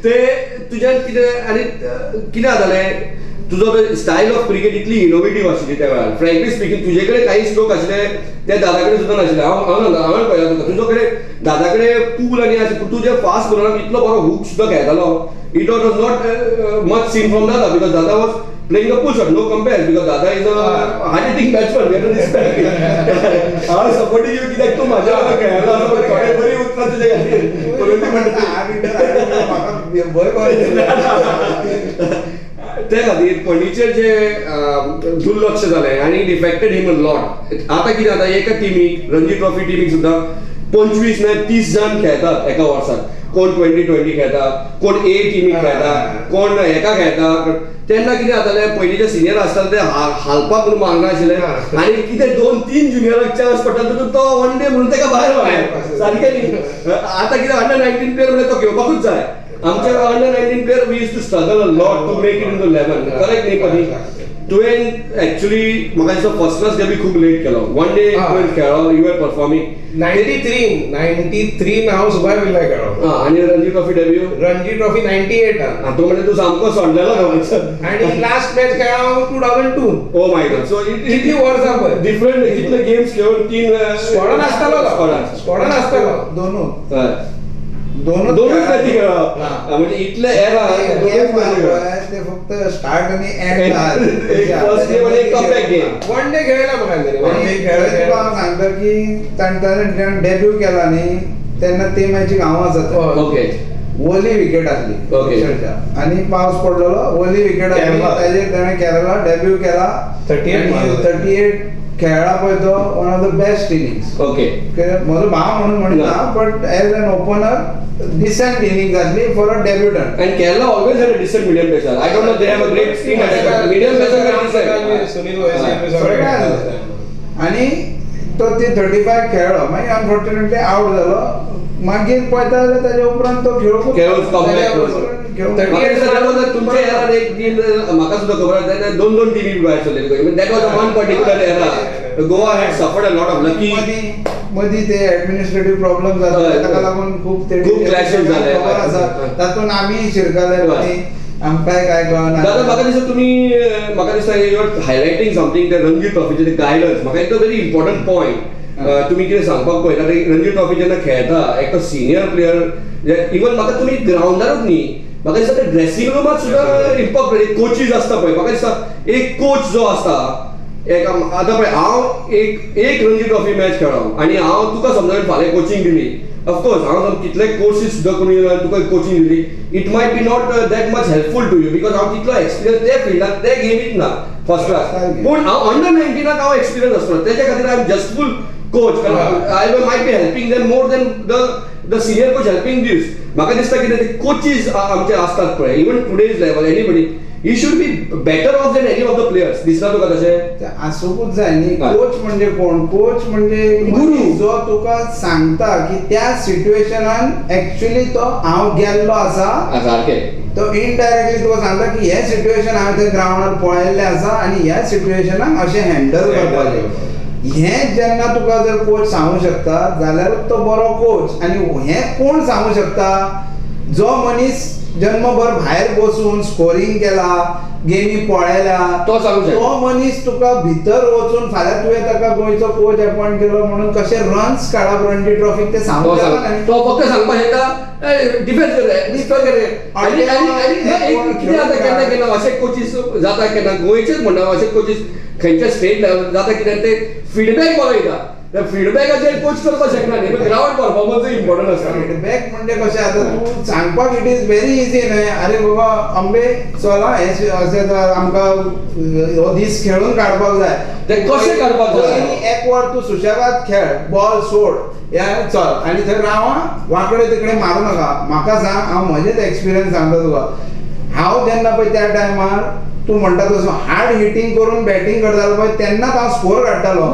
ते तुज्यान कितें आनी कितें जातालें तुजो style of cricket Italy innovative आशिल्ली त्या वेळार फ्रँकली स्पीकिंग तुजे कडेन काही स्ट्रोक आशिल्ले ते दादा कडेन सुद्दां नाशिल्ले हांवें पळयला तुका तुजो कडेन दादा कडेन पूल आनी आशिल्ले पूण तुजे फास्ट बॉलराक इतलो बरो हुक सुद्दां खेळटालो it was not much seen from दादा बिकॉज दादा was playing a pull shot, no compare because Dada is a hard-hitting batsman. We have to respect. I was supporting you कि तू माझ्या वाला खेळायला आला पण थोडे बरी उत्तर तुझे घातली. परंतु म्हणते हार्ड त्या खातीर पयलींचे जे दुर्लक्ष जालें आनी it affected him a lot. आतां कितें जाता एका टिमीक रणजी ट्रॉफी टिमीक सुद्दां 25 ना 30 जण खेळटात एका वर्साक. कोण 20-20 खेळटा, कोण ए टिमीक खेळटा, कोण हेका खेळटा. तेन्ना कितें जातालें पयलींचे सिनियर आसताले ते हालपाक म्हणून मागनाशिल्ले आनी कितें 2-3 जुनियराक चान्स पडटालो तो वन डे म्हणून तेका भायर व्हरलें सारकें न्ही. आतां कितें अंडर-19 प्लेयर म्हणल्यार तो घेवपाकूच जाय. आमचे under player we use to struggle a lot to make it in the 11 correct न्ही पदी. तुवें एक्चुअली म्हाका दिसता फर्स्ट क्लास डेब्यू खूब लेट केलो. वन डे तुवें खेळ्ळो यू आर परफॉर्मिंग 93 हांव सुबाय विल्ला खेळ्ळो आनी Ranji trophy debut Ranji trophy 98 तो म्हणजे तू सामको सोडलेलो आनी लास्ट मॅच खेळ्ळो 2002. Oh my God. सो कितली वर्सां पळय डिफरंट कितले गेम्स खेळून 3 स्क्वॉडान आसतालो दोनूच मॅची खेळ्ळा म्हणजे इतले एरा ते फक्त स्टार्ट आणि एंड फर्स्ट डे म्हणजे कमबॅक गेम वन डे खेळला तुका सांगता की ताणें डेब्यू केला न्ही तेन्ना ते मॅचीक हांव आसत. ओके. ओली विकेट आसली आनी पावस पडलेलो ओली विकेट आसली ताजेर ताणें केरला डेब्यू केला 38 खेळ्ळा पळय तो one of the best innings. Okay. म्हजो भाव म्हणून म्हणटा but as an opener decent inning जातली for a debutant. And Kerala always had a decent medium pacer. I don't know they have a great spin attack. Medium pacer are decent. Sunil वैसे सगळे आणि तो ते 35 खेळ्ळो मागीर अनफॉर्च्युनेटली आउट जालो. मागीर पळयता जाल्यार ताजे उपरांत तो खेळून तुमच्या एरार एक टीम म्हाका सुद्दां खबर आसा 2-2 टिमी भायर सरलेली. That was one particular era. Goa had suffered a lot of lucky. मदीं ते एडमिनिस्ट्रेटिव्ह प्रॉब्लेम जाले ताका लागून खूप क्लॅशेस जाले. तातूंत आमी शिरकाले आमकांय काय कळना. दादा म्हाका दिसता तुम्ही म्हाका दिसता यू आर हायलायटींग समथींग ते रणजी ट्रॉफीचे ते गायडन्स म्हाका एक व्हेरी इम्पॉर्टंट पॉयंट तुम्ही कितें सांगपाक पळयता ते रणजी ट्रॉफी जेन्ना खेळटा एक सिनियर प्लेयर इवन म्हाका तुमी ग्रावंडारूच न्ही म्हाका दिसता ते ड्रेसिंग रूमात सुद्दां इम्पॉर्टंट कोचीस आसता पळय म्हाका दिसता एक कोच जो आसता एक आतां पळय हांव एक रणजी ट्रॉफी मॅच खेळ्ळो आनी हांव तुका समजा फाल्यां कोचिंग दिली ऑफकोर्स हांव कितले कोर्सीस सुद्दां करून तुका कोचिंग दिली it might be not that much helpful to you because हांव तितलो एक्सपिरियन्स त्या फिल्डात त्या गेमीत ना फर्स्ट क्लास पूण हांव अंडर 19 हांव एक्सपिरियन्स आसलो तेच्या खातीर I am just full coach I might be helping them more than the senior coach helping this म्हाका दिसता कितें ते कोचीस आमचे आसतात पळय even today's level anybody he should be better off than any of the players दिसता तुका तशें आसूंकूच जाय न्ही. कोच म्हणजे कोण कोच म्हणजे गुरू जो तुका सांगता की त्या सिच्युएशनान एक्चुअली तो हांव गेल्लो आसा सारकें तो इनडायरेक्टली तुका सांगता की हे सिच्युएशन हांवें थंय ग्रावंडार पळयल्लें आसा आनी ह्या सिच्युएशनाक अशें हँडल करपाचें हें जेन्ना तुका जर कोच सांगू शकता जाल्यार तो बरो कोच. आनी हें कोण सांगू शकता जो मनीस जन्मभर भायर बसून स्कोरिंग केला गेमी पळयल्या तो मनीस तुका भितर वचून फाल्यां तुवें ताका गोंयचो कोच अपॉइंट केलो म्हणून कशे रन्स काडप रणजी ट्रॉफीक ते सांगू शकना. तो फक्त सांगपाक शकता डिफेन्स कर आनी कितें जाता केन्ना केन्ना अशे कोचीस जाता केन्ना गोंयचेच म्हणटा अशे कोचीस खंयच्या स्टेट लेवल जाता कितें ते फीडबॅक बरो येता त्या फीडबॅकाचेर कोच करपाक शकना न्ही ग्राउंड परफॉर्मन्स इम्पॉर्टंट आसता. फीडबॅक म्हणजे कशें आतां तूं सांगपाक इट इज व्हेरी इजी न्हय अरे बाबा अंबे चला हे अशें आमकां हो दीस खेळून काडपाक जाय ते कशें काडपाक जाय एक वर तूं सुशेगाद खेळ बॉल सोड या चल आनी थंय रावा वांकडे तिकडे मारूं नाका. म्हाका सांग हांव म्हजेच एक्सपिरियन्स सांगता तुका हांव जेन्ना पळय त्या टायमार तूं म्हणटा तसो हार्ड हिटींग करून बॅटिंग करतालो पळय तेन्नाच हांव स्कोर काडटालो.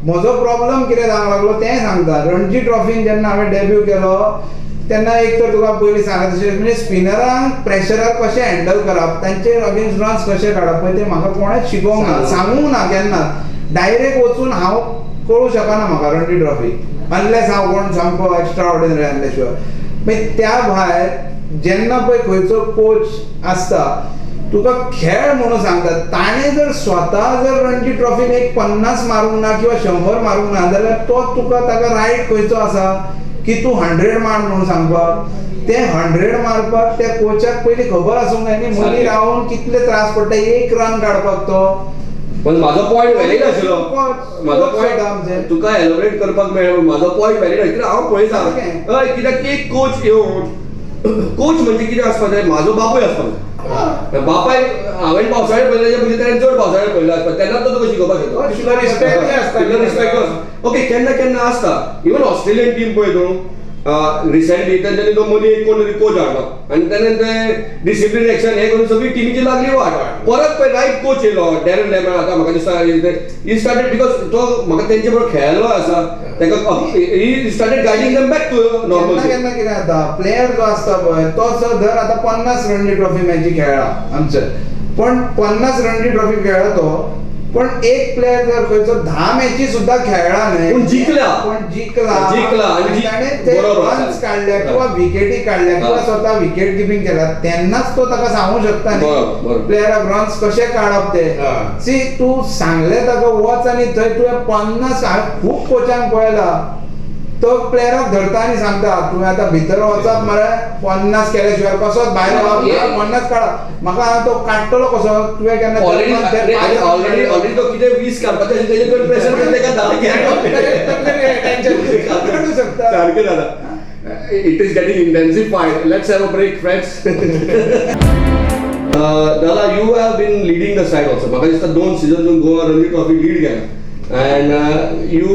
म्हजो प्रॉब्लम कितें जावंक लागलो तें सांगता रणजी ट्रॉफीन जेन्ना हांवें डेब्यू केलो तेन्ना एक तर तुका पयलीं सांगता तशें म्हणजे स्पिनरांक प्रेशराक कशें हँडल करप तांचेर अगेन्स्ट रन्स कशें काडप पळय तें म्हाका कोणेच शिकोवंक ना सांगूंक ना केन्ना डायरेक्ट वचून हांव कळूं शकना म्हाका रणजी ट्रॉफी अनलेस हांव कोण सामको एक्स्ट्रा ऑर्डिनरी आसले शिवाय. मागीर त्या भायर जेन्ना पळय खंयचो कोच आसता तुका खेळ म्हणून सांगतात ताणें जर स्वता जर रणजी ट्रॉफीक एक 50 मारूंक ना किंवा 100 मारूंक ना जाल्यार तो तुका ताका रायट खंयचो आसा की तूं 100 मार म्हणून सांगपाक. ते 100 मारपाक त्या कोचाक पयलीं खबर आसूंक जाय न्ही मदीं रावन कितले त्रास पडटा एक रन काडपाक तो. पण माझो पॉयंट व्हॅलीड आशिल्लो म्हाजो पॉयंट तुका एलोबरेट करपाक मेळ्ळो म्हाजो पॉयंट व्हॅलीड आशिल्लो हांव पळयता हय कित्याक एक कोच येवन कोच म्हणजे कितें आसपाक जाय म्हाजो बापूय आसपाक जाय बापाय हांवें पावसाळ्यात पळयलें म्हणजे ताणें चड पावसाळ्यात पळयलो आसता तेन्ना तो तुका शिकोवपाक शकता रिस्पेक्ट ओके केन्ना केन्ना आसता इवन ऑस्ट्रेलियन टीम पळय तूं रिसेंटली तेंच्यांनी तो मदीं एक कोण तरी कोच हाडलो आनी तेणें ते डिसिप्लिन एक्शन हे करून सगळी टिमीची लागली वाट परत पळय रायट कोच येयलो डॅरन लेमन आतां म्हाका दिसता ही स्टार्टेड बिकॉज तो म्हाका तेंचे बरोबर खेळ्ळो आसा ताका he started guiding them back to normal. केन्ना कितें जाता प्लेयर जो आसता पळय तो धर आतां 50 रणजी ट्रॉफी मॅची खेळ्ळा आमचे पण 50 रणजी ट्रॉफी खेळ्ळा तो पण एक प्लेयर जर खंयचो 10 मॅची सुद्धा खेळ्ळा न्हय पण जिंकला आणि ताणें ते रन्स काडल्या किंवा विकेटी काडल्या किंवा स्वता विकेट किपींग केला तेन्नाच तो ताका सांगू शकता न्ही प्लेयराक रन्स कशे काडप ते. सी तूं सांगलें ताका वच आनी थंय तुवें 50 खूब कोचांक पळयला तो प्लेयराक धरता आनी सांगता तुवें आतां भितर वचप मरे 50 केल्या शिवाय कसोच भायर 50 काडा म्हाका तो काडटलो कसो तुवें केन्ना ऑलरेडी तो कितें 20 काडपाचें आशिल्लें तेजे कडेन प्रेशर करून काडू शकता. सारकें जाता it is getting intensified let's have a break friends. दादा you have been leading the side also म्हाका दिसता 2 season Goa Ranji trophy lead केला and you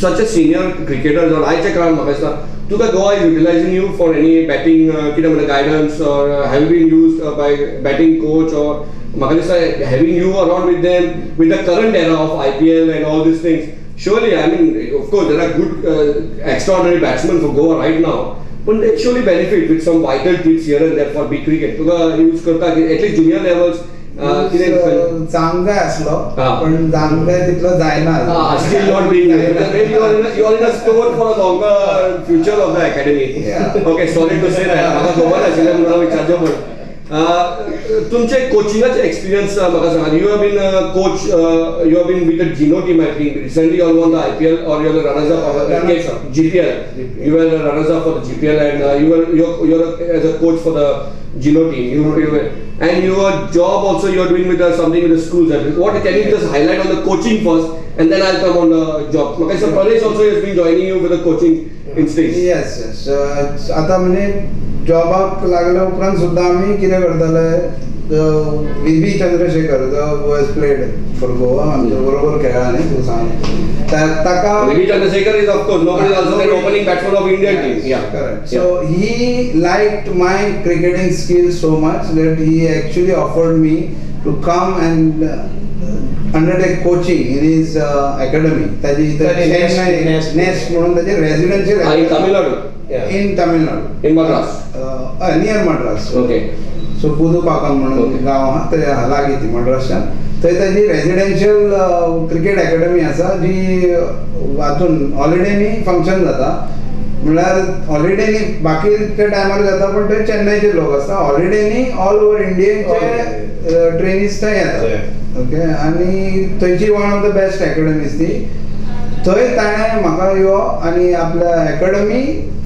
such a senior cricketer जावन आयच्या काळान म्हाका दिसता तुका Goa is utilising you for any batting कितें म्हणटा guidance or have been used by batting coach or म्हाका दिसता having you around with them with the current era of IPL and all these things surely I mean of course there are good extraordinary batsmen for Goa right now but they surely benefit with some vital tips here and there for big cricket Tuka use करता at least junior levels जावंक जाय आसलो पण जावंक जाय तितलो जायना. Still not being maybe you are in a store for a longer future of the academy. Okay, sorry to say that. म्हाका खबर आशिल्लें म्हणून हांव विचारचें तुमचे कोचिंगाचे एक्सपिरियन्स म्हाका सांगात. You have been coach, you have been with the Gino team. I think recently you won the IPL or you are the runners up GPL. You were the runners up for the GPL and you're as a coach for the Gino team. And your job also you are doing with something with the schools. What can you just highlight on the coaching first and then I'll come on the job. Because so Paresh also has been joining you with the coaching instincts. Yes. आता म्हणजे जॉबाक लागल्या उपरांत सुद्धा आम्ही कितें करताले, VB Chandrashekhar जो has played for Goa आमच्या बरोबर खेळ्ळा न्ही, तूं सांग ताका. VB Chandrasekhar is of course nobody is also the opening batsman of Indian team. Yeah, correct. So he liked my cricketing skills so much that he actually offered me to come and undertake coaching in his academy. ताजी Chennai nest म्हणून ताजे residential in Tamil Nadu. in Tamil Nadu, in Madras, near Madras. Okay. So पुदुपाकम म्हणून गांव आहा थंय लागीं ती मद्रासान. थंय ताजी रेसिडेंशियल क्रिकेट अकॅडमी आसा जी हातून हॉलिडेनी फंक्शन जाता. म्हळ्यार हॉलिडेनी बाकी त्या टायमार जाता पण थंय चेन्नईचे लोक आसता. हॉलिडेनी ऑल ओव्हर इंडियेचे ट्रेनीज थंय येतात. ओके. आनी थंयची one of the best academies ती. थंय ताणें म्हाका यो आनी आपल्या अकॅडमी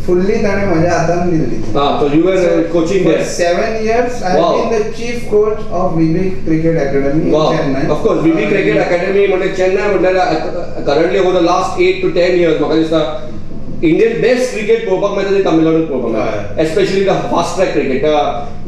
फुल्ली ताणें म्हज्या हातान Delhi. So you were coaching there. 7 years I have been the chief coach of VB Cricket Academy in Chennai. Of course, VB Cricket Academy म्हणजे चेन्नई म्हटल्यार currently over the last 8 to 10 years म्हाका दिसता Indian best cricket पळोवपाक मेळटा ते तामिळनाडूत पळोवपाक मेळटा. Especially the fast track cricket,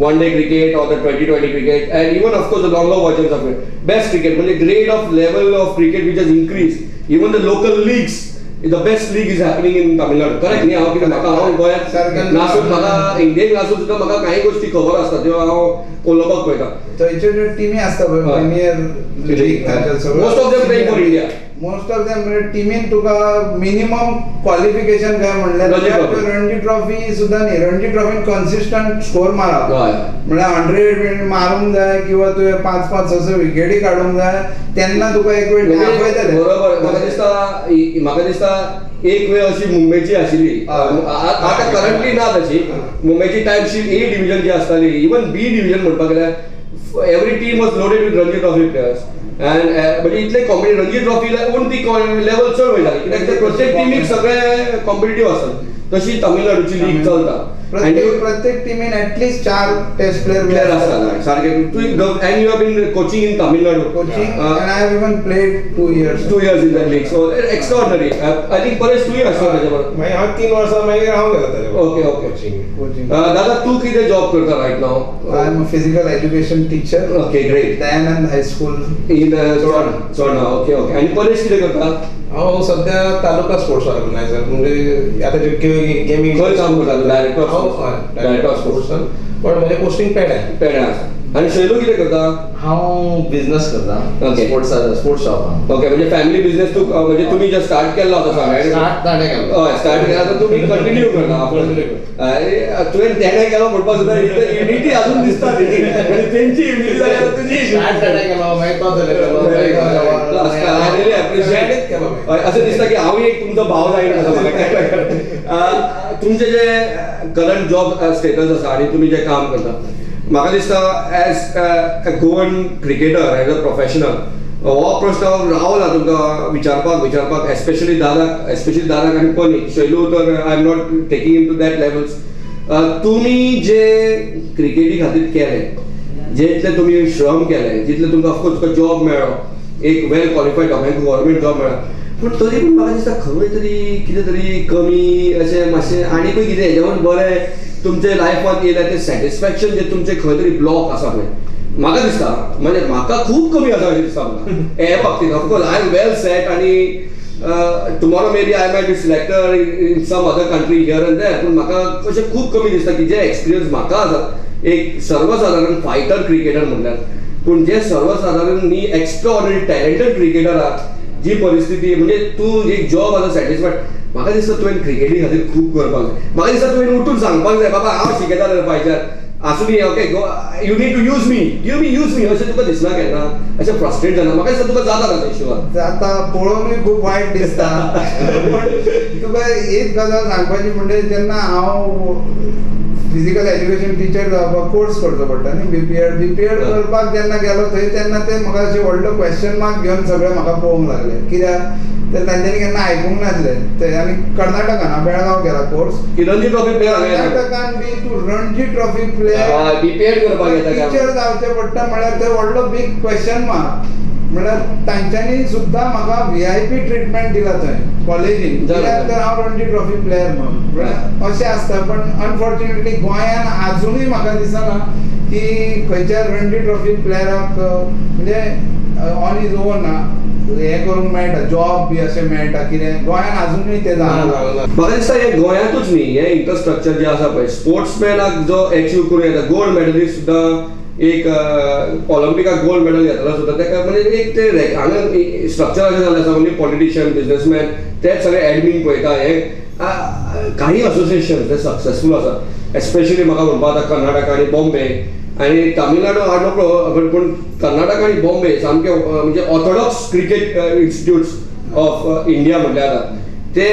one day cricket or the 2020 cricket and even of course the longer versions of it. Best cricket म्हणजे grade of level of cricket which has increased. Even the local leagues, the best league is happening in Tamil Nadu. Correct न्ही? हांव कितें म्हाका हांव गोंयांत नासून म्हाका इंडियेक नासून सुद्दां म्हाका काही गोष्टी खबर आसता त्यो हांव उलोवपाक पळयता. थंयच्यो ज्यो टिमी आसता पळय premier league most of them playing for India. Most of them म्हणजे टिमीन तुका मिनिमम क्वालिफिकेशन काय म्हणल्यार रणजी ट्रॉफी सुद्दां न्ही, रणजी ट्रॉफीन कन्सिस्टंट स्कोर मारप म्हळ्यार 100 मारूंक जाय किंवा तुवें 5-5 6 विकेटी काडूंक जाय तेन्ना तुका एक वेळ आपयतले. बरोबर. म्हाका दिसता एक वेळ अशी मुंबयची आशिल्ली, आतां करंटली ना तशी. मुंबयची टायपशीट A डिव्हिजन जी आसताली, इवन B डिव्हिजन म्हणपाक गेल्यार every team was loaded with Ranji trophy players. And म्हणजे इतले कॉम्पिटिटिव्ह रणजी ट्रॉफीला उंच ती लेवल चड वयताली कित्याक ते प्रत्येक टीमीक सगळे कॉम्पिटिटिव्ह आसता. तशी तामिळनाडूची लीग चलता. प्रत्येक टीमीन ऍटलीस्ट 4 टेस्ट प्लेयर आसता सारखे. And you have been coaching in Tamil Nadu. Coaching and I have even played 2 years. 2 years in that league. So extraordinary. I think Paresh 2 years त्याच्यावर. मागीर हांव 3 वर्सां मागीर हांव गेलो ताचे. ओके. दादा तू कितें जॉब करता right now? I am a physical education teacher. Okay, great. Dayanand high school in Chodna. Okay. आणि परेश कितें करता? हांव सध्या तालुका स्पोर्ट्स ऑर्गनायझर म्हणजे आता जे गेमी खंय काम करता? Director of sports. पण म्हजें पोस्टिंग पेड्या आसा. आणि शैलू कितें करता? हांव बिझनेस करता. Okay. Sports shop. ओके. म्हणजे फॅमिली बिझनेस तू म्हणजे तुम्ही जे स्टार्ट केला होता स्टार्ट केला तर तुम्ही कंटिन्यू करता. तुवें तेणें केलो म्हणपाक सुद्दां युनिटी अजून दिसता. तेंची युनिटी जाल्यार तुजी असं दिसतं की हांव एक तुमचो भाव जायना असं म्हाका. तुमचे जे करंट जॉब स्टेटस आसा आणि तुम्ही जे काम करता म्हाका दिसता as a Goan cricketer as a professional हो प्रश्न रावला तुमकां विचारपाक एस्पेशली दादाक आनी पनीक. शैलू तर I am not taking in to that levels. तुमी जे क्रिकेटी खातीर केलें, जितले तुमी श्रम केले, जितले तुमकां ऑफकोर्स तुका जॉब मेळ्ळो, एक वेल क्वॉलिफायड गव्हर्मेंट जॉब मेळ्ळा, पूण तरी पूण म्हाका दिसता खंय तरी कितें तरी कमी अशें मातशें आनीकूय कितें हेजेवन बरें तुमचे लायफान येयलें तें सॅटिस्फॅक्शन जे तुमचे खंय तरी ब्लॉक आसा पळय म्हाका दिसता म्हणजे म्हाका खूब कमी आसा अशें दिसता म्हाका हे बाबतींत. Of course I am well set आनी tomorrow maybe I might be selected in some other country here and there, पूण म्हाका अशें खूब कमी दिसता की जे एक्सपिरियन्स म्हाका आसा एक सर्वसाधारण फायटर क्रिकेटर म्हणल्यार, पूण जे सर्वसाधारण न्ही एक्स्ट्रा ऑर्डिनरी टॅलेंटेड क्रिकेटर आहा जी परिस्थिती म्हणजे तूं एक जॉब आसा सॅटिस्फायड म्हाका दिसता तुवें क्रिकेटी खातीर खूब करपाक जाय. म्हाका दिसता तुवें उठून सांगपाक जाय बाबा हांव शिकयतालो फायटर आसूनी okay you need to use me give me use me अशें तुका दिसना केन्ना अशें फ्रस्ट्रेट जाना? म्हाका दिसता तुका जाता ना इश्यूवर. जाता पळोवनूय खूब वायट दिसता. पण तुका एक गजाल सांगपाची म्हणजे जेन्ना हांव फिजिकल एज्युकेशन टीचर जावपाक कोर्स करचो पडटा न्ही बीपीएड करपाक जेन्ना गेलो थंय तेन्ना ते म्हाका अशें व्हडलो क्वेश्चन मार्क घेवन सगळे म्हाका पळोवंक लागले कित्याक तर तांच्यांनी केन्ना आयकूंक नासले ते आनी कर्नाटकान बेळगांव केला कोर्स रणजी ट्रॉफी प्लेयर कर्नाटकान बी तूं रणजी ट्रॉफी प्लेयर बीपीएड करपाक येता टीचर जावचें पडटा म्हळ्यार ते व्हडलो बीग क्वेश्चन मार्क म्हळ्यार तांच्यांनी सुद्दां म्हाका VIP ट्रिटमेंट दिला थंय कॉलेजीन कित्याक तर हांव रणजी ट्रॉफी प्लेयर म्हणून अशें आसता पण अनफॉर्च्युनेटली गोंयान आजुनूय म्हाका दिसना की खंयच्या रणजी ट्रॉफी प्लेयराक म्हणजे ऑन इज ओन हे करूंक मेळटा जॉब बी अशें मेळटा कितें गोंयान आजुनूय ते जाना म्हाका दिसता हे गोंयांतूच न्ही हे इन्फ्रास्ट्रक्चर जे आसा पळय स्पोर्ट्समॅनाक जो अचीव करूं येता गोल्ड मेडलिस्ट सुद्दां एक ऑलिंपिकाक गोल्ड मेडल घेतला सुद्दां ताका म्हणजे एक ते हांगा स्ट्रक्चर अशें जाल्लें आसा म्हणजे पॉलिटिशियन बिजनेसमॅन तेच सगळे एडमीन पळयता हे काही असोसिएशन ते सक्सेसफूल आसा एस्पेशली म्हाका म्हणपा आतां कर्नाटका आनी बॉम्बे आनी तामिळनाडू हांव नकळो पूण कर्नाटका आनी बॉम्बे सामके म्हणजे orthodox cricket institutes of India म्हटल्यार ते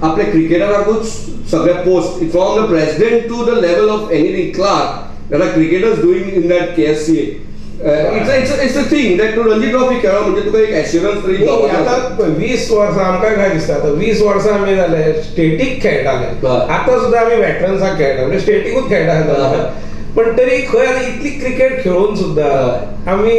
आपल्या क्रिकेटराकूच सगळे post from the president to the level of anything clerk there are cricketers doing in that KSCA. It's a thing that to Ranji trophy खेळो म्हणजे तुका एक ॲश्युरन्स तरी आता 20 वर्सां आमकां काय दिसता आता 20 वर्सां आमी जाले स्टेटीक खेळटाले आता सुद्धा आमी वेटरन्साक खेळटा म्हणजे स्टेटीकूच खेळटा पण तरी खंय आतां इतली क्रिकेट खेळून सुद्धा आमी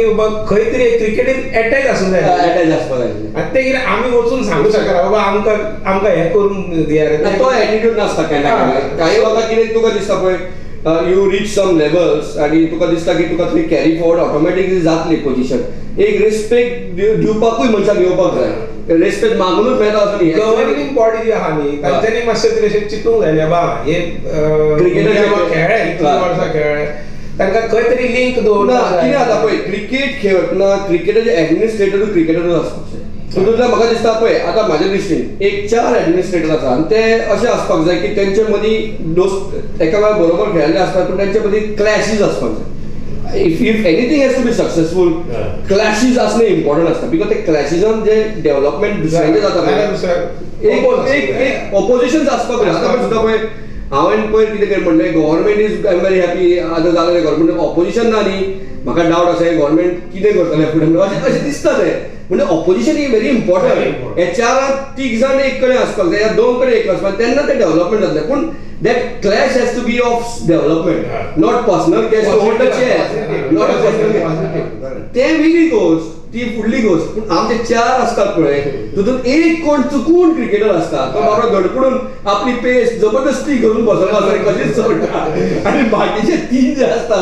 खंय तरी क्रिकेटीन अटॅच आसूं जाय अटॅच आसपाक जाय आतां ते कितें आमी वचून सांगू शकना बाबा आमकां हें करून दिया रे तो एटिट्यूड नासता केन्ना काही वखदां कितें तुका दिसता पळय you reach some levels आणि तुका दिसता की तुका थंय कॅरी फॉरवर्ड ऑटोमॅटिकली जातली पोझिशन एक रिस्पेक्ट दिवपाकूय मनशाक येवपाक जाय रिस्पेक्ट मागूनच मेळटा असं न्ही गव्हर्निंग बॉडी जी आहा न्ही तांच्यांनी मातशें तरी अशें चिंतूंक जाय बाबा हे क्रिकेटाचे खेळ इतलीं वर्सां खेळ तांकां खंय तरी लिंक दवरना कितें जाता पळय क्रिकेट खेळटना क्रिकेटाचे एडमिनिस्ट्रेटरूय क्रिकेटरूच आसपाक जाय तुका म्हाका दिसता पळय आतां म्हाज्या दृश्टीन एक 4 एडमिनिस्ट्रेटर आसा आनी ते अशें आसपाक जाय की तेंचे मदीं दोस्त एका वेळार बरोबर खेळिल्ले आसतात पूण तेंचे मदीं क्लॅशीज आसपाक जाय if anything has to be successful clashes आसणें इम्पॉर्टंट आसता बिकॉज ते क्लॅशीजान जे डेव्हलपमेंट दुसऱ्यांचें जाता एक ऑपोजिशन्स आसपाक जाय आतां सुद्दां पळय हांवें पयर कितें म्हणलें government is I am very happy आतां जालें गव्हर्मेंट ऑपोजिशन ना न्ही म्हाका डावट आसा गव्हर्मेंट कितें करतलें फुडें अशें दिसता तें म्हणजे ऑपोजिशन इज व्हेरी इम्पॉर्टंट हे 4 तीग जाण एक कडेन आसपाक जाय या 2 कडेन एक आसपाक तेन्ना ते डेव्हलपमेंट जातलें पूण that clash has to be of development not personal clash to hold the chair not a personal ते वेगळी गोष्ट ती फुडली गोष्ट पूण आमचे 4 आसतात पळय तितून एक कोण चुकून क्रिकेटर आसता तो बाबा धडपडून आपली पेस जबरदस्ती करून बसलो आसा कशीच सोडटा आनी बाकीचे 3 जे आसता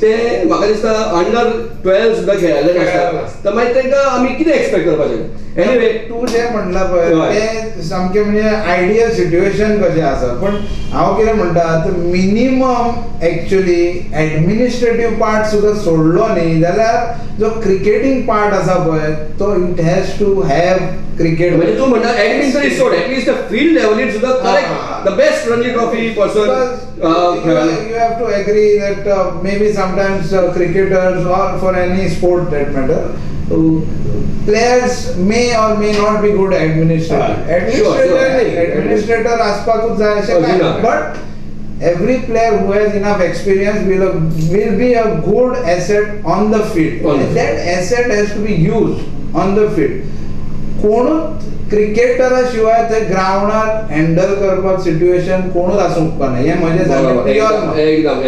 ते म्हाका दिसता अंडर 12 सुद्दां खेळायले आसता तर मागीर तांकां आमी कितें एक्सपेक्ट करपाचें एनिवे तूं जें म्हणला पळय तें सामकें म्हणजे आयडियल सिट्युएशन कशें आसा पण हांव कितें म्हणटा मिनिमम एक्चुअली एडमिनिस्ट्रेटीव पार्ट सुद्दां सोडलो न्ही जाल्यार जो क्रिकेटींग पार्ट आसा पळय तो it has to have cricket म्हणजे तू म्हणटा एडमिन तरी सोड ॲटलीस्ट फील्ड लेवलीर सुद्धा correct the best Ranji trophy person you have to agree that maybe sometimes cricketers or for any sport that matter players may or may not be good administrator aspakuch jay ashe but every player who has enough experience will be a good asset on the field and that asset has to be used on the field कोणूच क्रिकेटरा शिवाय ते ग्राउंडार handle करपाक situation कोणूच आसूंक उपकारना हे म्हजें जालें प्युअर एकदम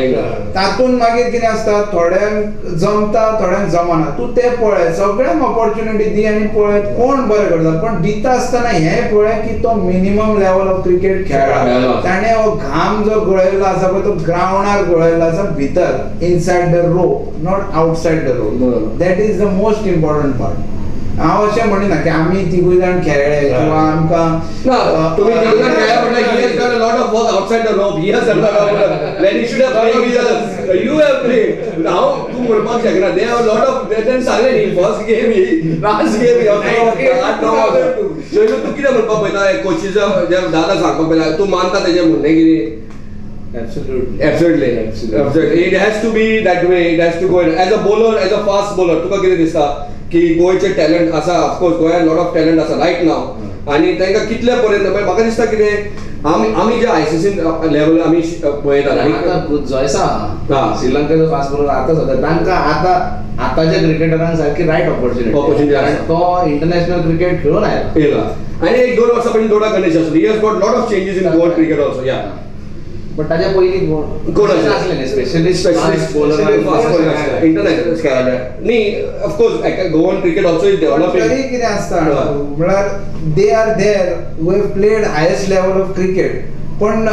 तातून मागीर कितें आसता थोड्यांक जमता थोड्यांक जमना तूं तें पळय सगळ्यांक ऑपॉर्च्युनिटी दी आनी पळय कोण बरें करता पण दिता आसतना हें पळय की तो मिनिमम लेवल ऑफ क्रिकेट खेळ्ळा ताणें हो घाम जो गळयल्लो आसा पळय तो ग्राउंडार गळयल्लो आसा भितर inside the row not outside the row that is the most important part हांव अशें म्हणिना की आमी तिगूय जाण खेळ्ळे किंवा आमकां तुम्ही तिगूय खेळ्ळा म्हटल्यार he has done a lot of work outside the rope he has done a lot of when he should have played with us you have played हांव तूं म्हणपाक शकना they have a lot of तेंच्यानी सांगलें न्ही first game ही last game तूं कितें म्हणपाक पळयता कोचीचो जे दादा सांगपाक पळयता तूं मानता तेजें म्हणणें कितें Absolutely. It has to be that way. It has to go. As a bowler, as a fast bowler, तुका कितें दिसता की गोंयचे टॅलंट आसा ऑफकोर्स गोंयान लॉट ऑफ टॅलंट आसा रायट नाव आनी तांकां कितले पर्यंत म्हाका दिसता कितें आमी जे ICC लेवल आमी पळयतात आता जॉयसा हा. श्रीलंकेचो फास्ट बॉलर आता सध्या तांकां आतांच्या क्रिकेटरांक सारकी रायट ऑपॉर्च्युनिटी आसा. कारण तो इंटरनॅशनल क्रिकेट खेळून आयला येयला आनी 1-2 वर्सां पयलीं दोडा गणेश आसलो. He has got lot of changes in Goan cricket also. या पण ताच्या पयलीं कोण आसले? नासले स्पेशलिस्ट इंटरनॅशनल स्केल न्ही of course Goan cricket also is developing. तरी कितें आसता म्हळ्यार they are there we have played highest level of cricket. पण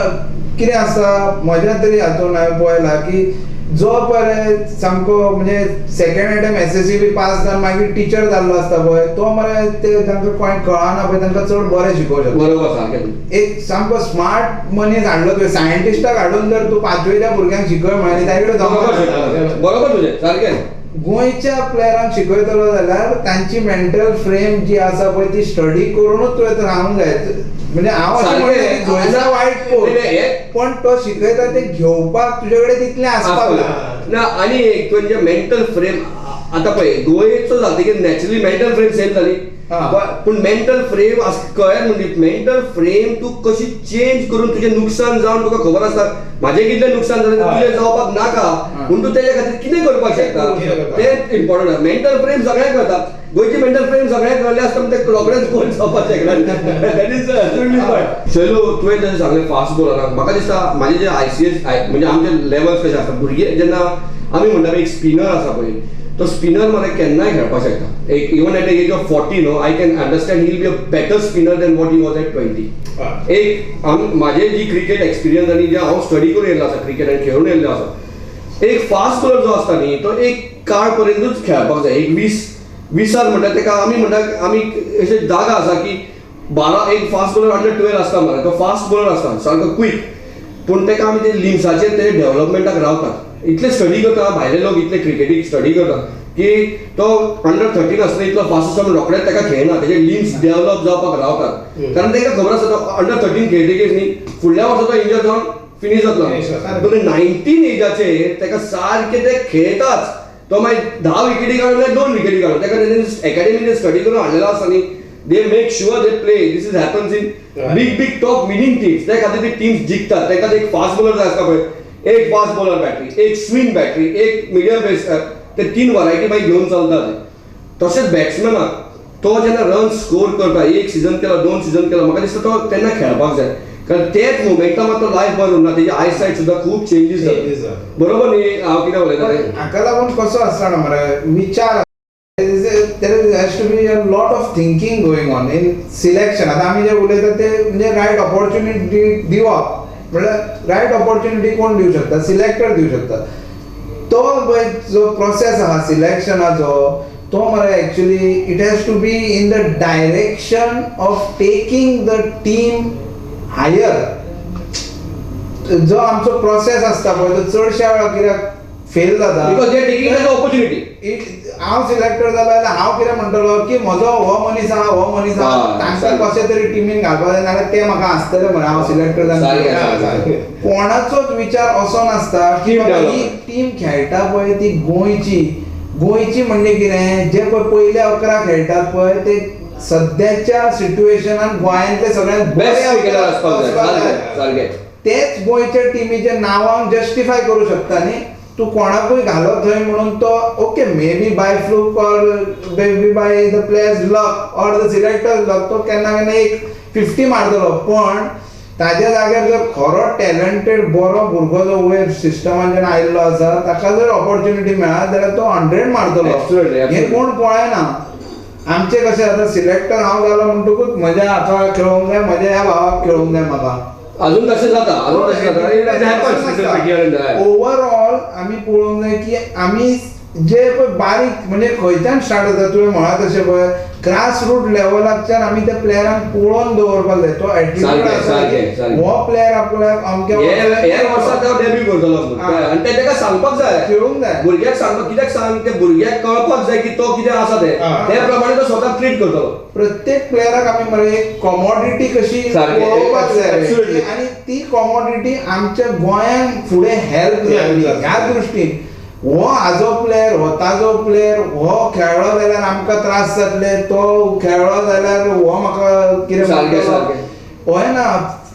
कितें आसता म्हज्या तरी हातून हांवें पळयला की जो पळय सामको म्हणजे सेकंड अटेम्प्ट SSC बी पास जावन मागीर टीचर जाल्लो आसता पळय तो मरे ते तांकां कोण कळना पळय तांकां चड बरें शिकोवंक शकता. बरोबर सारकें. एक सामको स्मार्ट मनीस हाडलो तुवें सायंटिस्टाक हाडून जर तूं 5वेच्या भुरग्यांक शिकय म्हळ्यार ताजे कडेन जमना. बरोबर तुजें सारकें. गोंयच्या प्लेयरांक शिकयतलो जाल्यार तांची मेंटल फ्रेम जी आसा पळय ती स्टडी करूनच तुवें रावंक जाय. म्हणजे हांव अशें म्हणटा की गोंयचा वायट कोच पण तो शिकयता ते घेवपाक तुजे कडेन तितलें आसपाक ना. आनी एक तुवें जे मेंटल फ्रेम आतां पळय गोंयचो जातकीर नॅचरली मेंटल फ्रेम सेम जाली पूण मेंटल फ्रेम कळ्ळें म्हणजे मेंटल फ्रेम तूं कशी चेंज करून तुजें नुकसान जावन तुका खबर आसता म्हाजें कितलें नुकसान जालें तुजें जावपाक नाका पूण तूं तेज्या खातीर कितें करपाक शकता तें इम्पॉर्टंट आसा. मेंटल फ्रेम सगळ्यांक कळटा. गोंयची मेंटल फ्रेम सगळ्यांक कळ्ळें आसता ते रोखडेंच कोण जावपाक शकना. That is absolutely point. Shailu तुवें जशें सांगलें फास्ट बॉलरांक म्हाका दिसता म्हाजे जे ICS म्हणजे आमचे लेवल्स कशे आसता भुरगे जेन्ना आमी म्हणटा एक स्पिनर आसा पळय तो स्पिनर मरे केन्नाय खेळपाक शकता. एक even at age of 40 no I can understand he will be a better spinner than what he was at 20. एक म्हाजे जी क्रिकेट एक्सपिरियन्स आनी जे हांव स्टडी करून येयल्लो आसा क्रिकेट आनी खेळून येयल्लो आसा एक फास्ट बॉलर जो आसता न्ही तो एक काळ पर्यंतूच खेळपाक जाय. एक 20 म्हणटा तेका आमी म्हणटा आमी अशे जागा आसा की 12 एक फास्ट बॉलर अंडर 12 आसता मरे तो फास्ट बॉलर आसता सारको क्विक पूण तेका आमी ते लिम्साचेर ते डेव्हलपमेंटाक रावतात. इतले स्टडी करता भायले लोक इतले क्रिकेटीक स्टडी करता की तो अंडर 13 आसतना इतलो फास्ट आसता म्हणून रोखडेच ताका खेळना तेजे लिम्स डेव्हलप जावपाक रावतात कारण ताका खबर आसता तो अंडर 13 खेळटकीच न्ही फुडल्या वर्सा तो इंजर जावन फिनिश जातलो. 19 एजाचेर ताका सारके ते खेळटाच तो मागीर 10 विकेटी काडून 2 विकेटी काडून ताका तेणें एकाडेमीन स्टडी करून हाडलेलो आसता न्ही they make sure they play this is happens in big top winning teams त्या खातीर ती टीम्स जिखतात. ताका एक फास्ट बॉलर जाय आसता पळय एक फास्ट बॉलर बॅटरी एक स्विंग बॅटरी एक मिडियम पेस ते 3 वरायटी मागीर घेवन चलता ते. तशेंच बॅट्समॅनाक तो जेन्ना रन स्कोर करता 1 सीझन केला 2 सीझन केला म्हाका दिसता तो तेन्ना खेळपाक जाय कारण तेच मोमेंटमात तो लायफ बरो उरना तेजी आयसायट सुद्दां खूब चेंजीस जाता. बरोबर न्ही हांव कितें उलयतां हाका लागून कसो आसता ना मरे विचार there has to be a lot of thinking going on in selection. आता आम्ही जे उलयता ते म्हणजे रायट ऑपॉर्च्युनिटी दिवप म्हळ्यार रायट ऑपॉर्च्युनिटी कोण दिवं शकता सिलेक्टर दिवं शकता. तो जो प्रोसेस आहा सिलेक्शनाचो तो मरे actually it has to be in the direction of taking the team higher. जो आमचो प्रोसेस आसता पळय तो चडशा वेळा कित्याक फेल जाता because they taking as opportunity. हांव सिलेक्टर जालो जाल्यार हांव कितें म्हणटलो की म्हजो हो मनीस आहा तांकां कशें तरी टिमीन घालपाक जाय नाल्यार ते म्हाका आसतले म्हण हांव सिलेक्टर जालो. कोणाचोच विचार असो नासता की ही टीम खेळटा पळय ती गोंयची म्हणजे कितें जे पळय पयले 11 खेळटात पळय ते सद्याच्या सिच्युएशनान गोंयांतले सगळ्यांत बेस्ट क्रिकेटर आसपाक जाय. तेच गोंयच्या टिमीचे नांवांक जस्टिफाय करूं शकता न्ही तू कोणाकूय घालो थंय म्हणून तो okay may be by fluke or may be by the players luck or the selectors luck तो केन्ना एक 50 मारतलो पण ताज्या जाग्यार जर खरो टॅलंटेड बरो भुरगो जो वयर सिस्टमान जेन्ना आयिल्लो आसा ताका जर ऑपॉर्च्युनिटी मेळत जाल्यार तो 100 मारतलो. हे कोण पळयना. आमचे कशें जाता सिलेक्टर हांव जालो म्हणटकूच म्हज्या हाका खेळोंक जाय म्हज्या ह्या भावाक खेळोंक जाय म्हाका अजून तशें जाता ओवरऑल आमी पळोवंक जाय की आमी जे पळय बारीक म्हणजे खंयच्यान स्टार्ट जाता तुवें म्हळा तशें पळय ग्रास रूट लेवलाच्यान आमी त्या प्लेयरांक पळोवन दवरपाक जाय. तो एटीट्यूड आसा हो प्लेयर आपल्याक अमक्या ह्या वर्सा तो डेब्यू करतलो आनी तेका सांगपाक जाय खेळूंक जाय भुरग्याक सांगपाक कित्याक सांग ते भुरग्याक कळपाक जाय की तो कितें आसा ते त्या प्रमाणे तो स्वताक ट्रीट करतलो. प्रत्येक प्लेयराक आमी मरे एक कॉमोडिटी कशी पळोवपाक जाय आनी ती कॉमोडिटी आमच्या गोंयांक फुडें हेल्प जातली ह्या दृश्टीन. हो हाजो प्लेयर हो ताजो प्लेयर हो खेळ्ळो जाल्यार आमकां त्रास जातले तो खेळ्ळो जाल्यार हो म्हाका कितें हय ना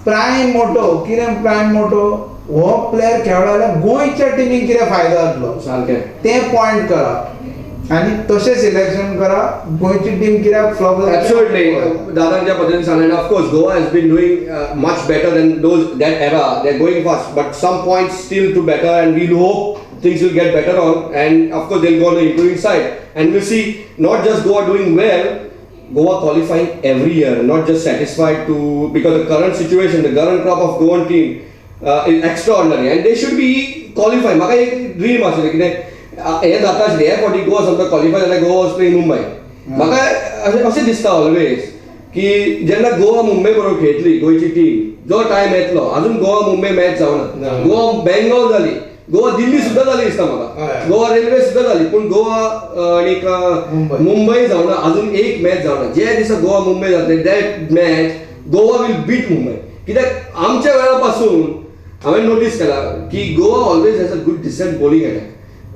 प्रायम मोटो कितें प्रायम मोटो हो प्लेयर खेळ्ळो जाल्यार गोंयच्या टिमीक कितें फायदो जातलो सारकें ते पॉइंट करा आनी तशें सिलेक्शन करा गोंयची टीम कित्याक फ्लॉप Absolutely. दादांच्या पद्धतीने सांगलें of course Goa has been doing much better than that era. They're going fast, but some points still to better, and we'll hope things will get better on. And of course they'll go on the improving side, and we'll see not just Goa doing well, Goa qualifying every year, not just satisfied to because the current situation, the current crop of Goan team is extraordinary, and they should be qualifying. म्हाका एक dream आसलें कितें हे जाता आसलें हे फावटी गोवा समजा क्वॉलिफाय जाल्यार गोवा वॉज प्लेइंग मुंबय म्हाका अशें दिसता ऑलवेज की जेन्ना गोवा मुंबय बरोबर खेळटली गोंयची टीम जो टायम येतलो अजून गोवा मुंबय मॅच जावना गोवा बेंगॉल जाली गोवा दिल्ली सुद्दां जाली दिसता म्हाका गोवा रेल्वे सुद्दां जाली पूण गोवा आनीक मुंबय जावना अजून एक मॅच जावना जे दिसा गोवा मुंबय जातले that match Goa will beat Mumbai कित्याक आमच्या वेळा पासून हांवें नोटीस केला की Goa always has a good decent bowling attack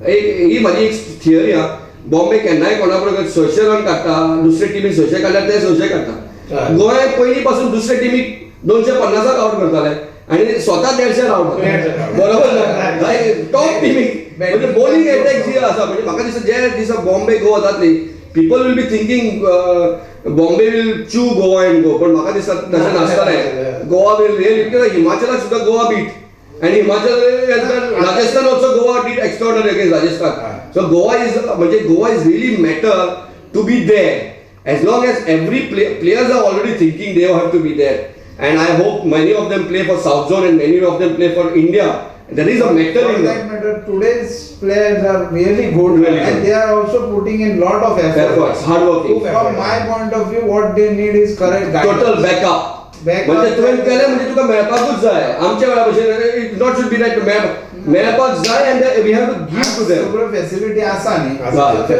ही माझी एक थियरी हा बॉम्बे केन्नाय कोणा बरोबर 600 रन काडटा दुसरे टीमीक 600 काडल्यार ते 600 काडटा गोंय पयलीं पासून दुसरे टीमीक 250 आउट करताले आनी स्वता 150 आउट बरोबर ना टॉप टीमीक म्हणजे बॉलिंग अटॅक जी आसा म्हणजे म्हाका दिसता जे दिसा बॉम्बे गोवा जातली people will be thinking Bombay will chew Goa and go पण म्हाका दिसता तशें नासतलें गोवा वील रियली हिमाचलाक सुद्दां Goa beat and Himachal Rajasthan also Goa did extraordinary against Rajasthan. So Goa is really matter to be there. As long as every players are already thinking they have to be there. And I hope many of them play for South Zone and many of them play for India. There is a matter in that. Today's players are really good really and good. they are also putting in lot of efforts. Hard working. From my point of view, what they need is correct guidance. Total backup. म्हणजे तुवें केलें म्हणजे तुका मेळपाकूच जाय आमच्या वेळा भशेन it not should be like मेळपाक जाय and we have to give to them सगळ्यो फॅसिलिटी आसा न्ही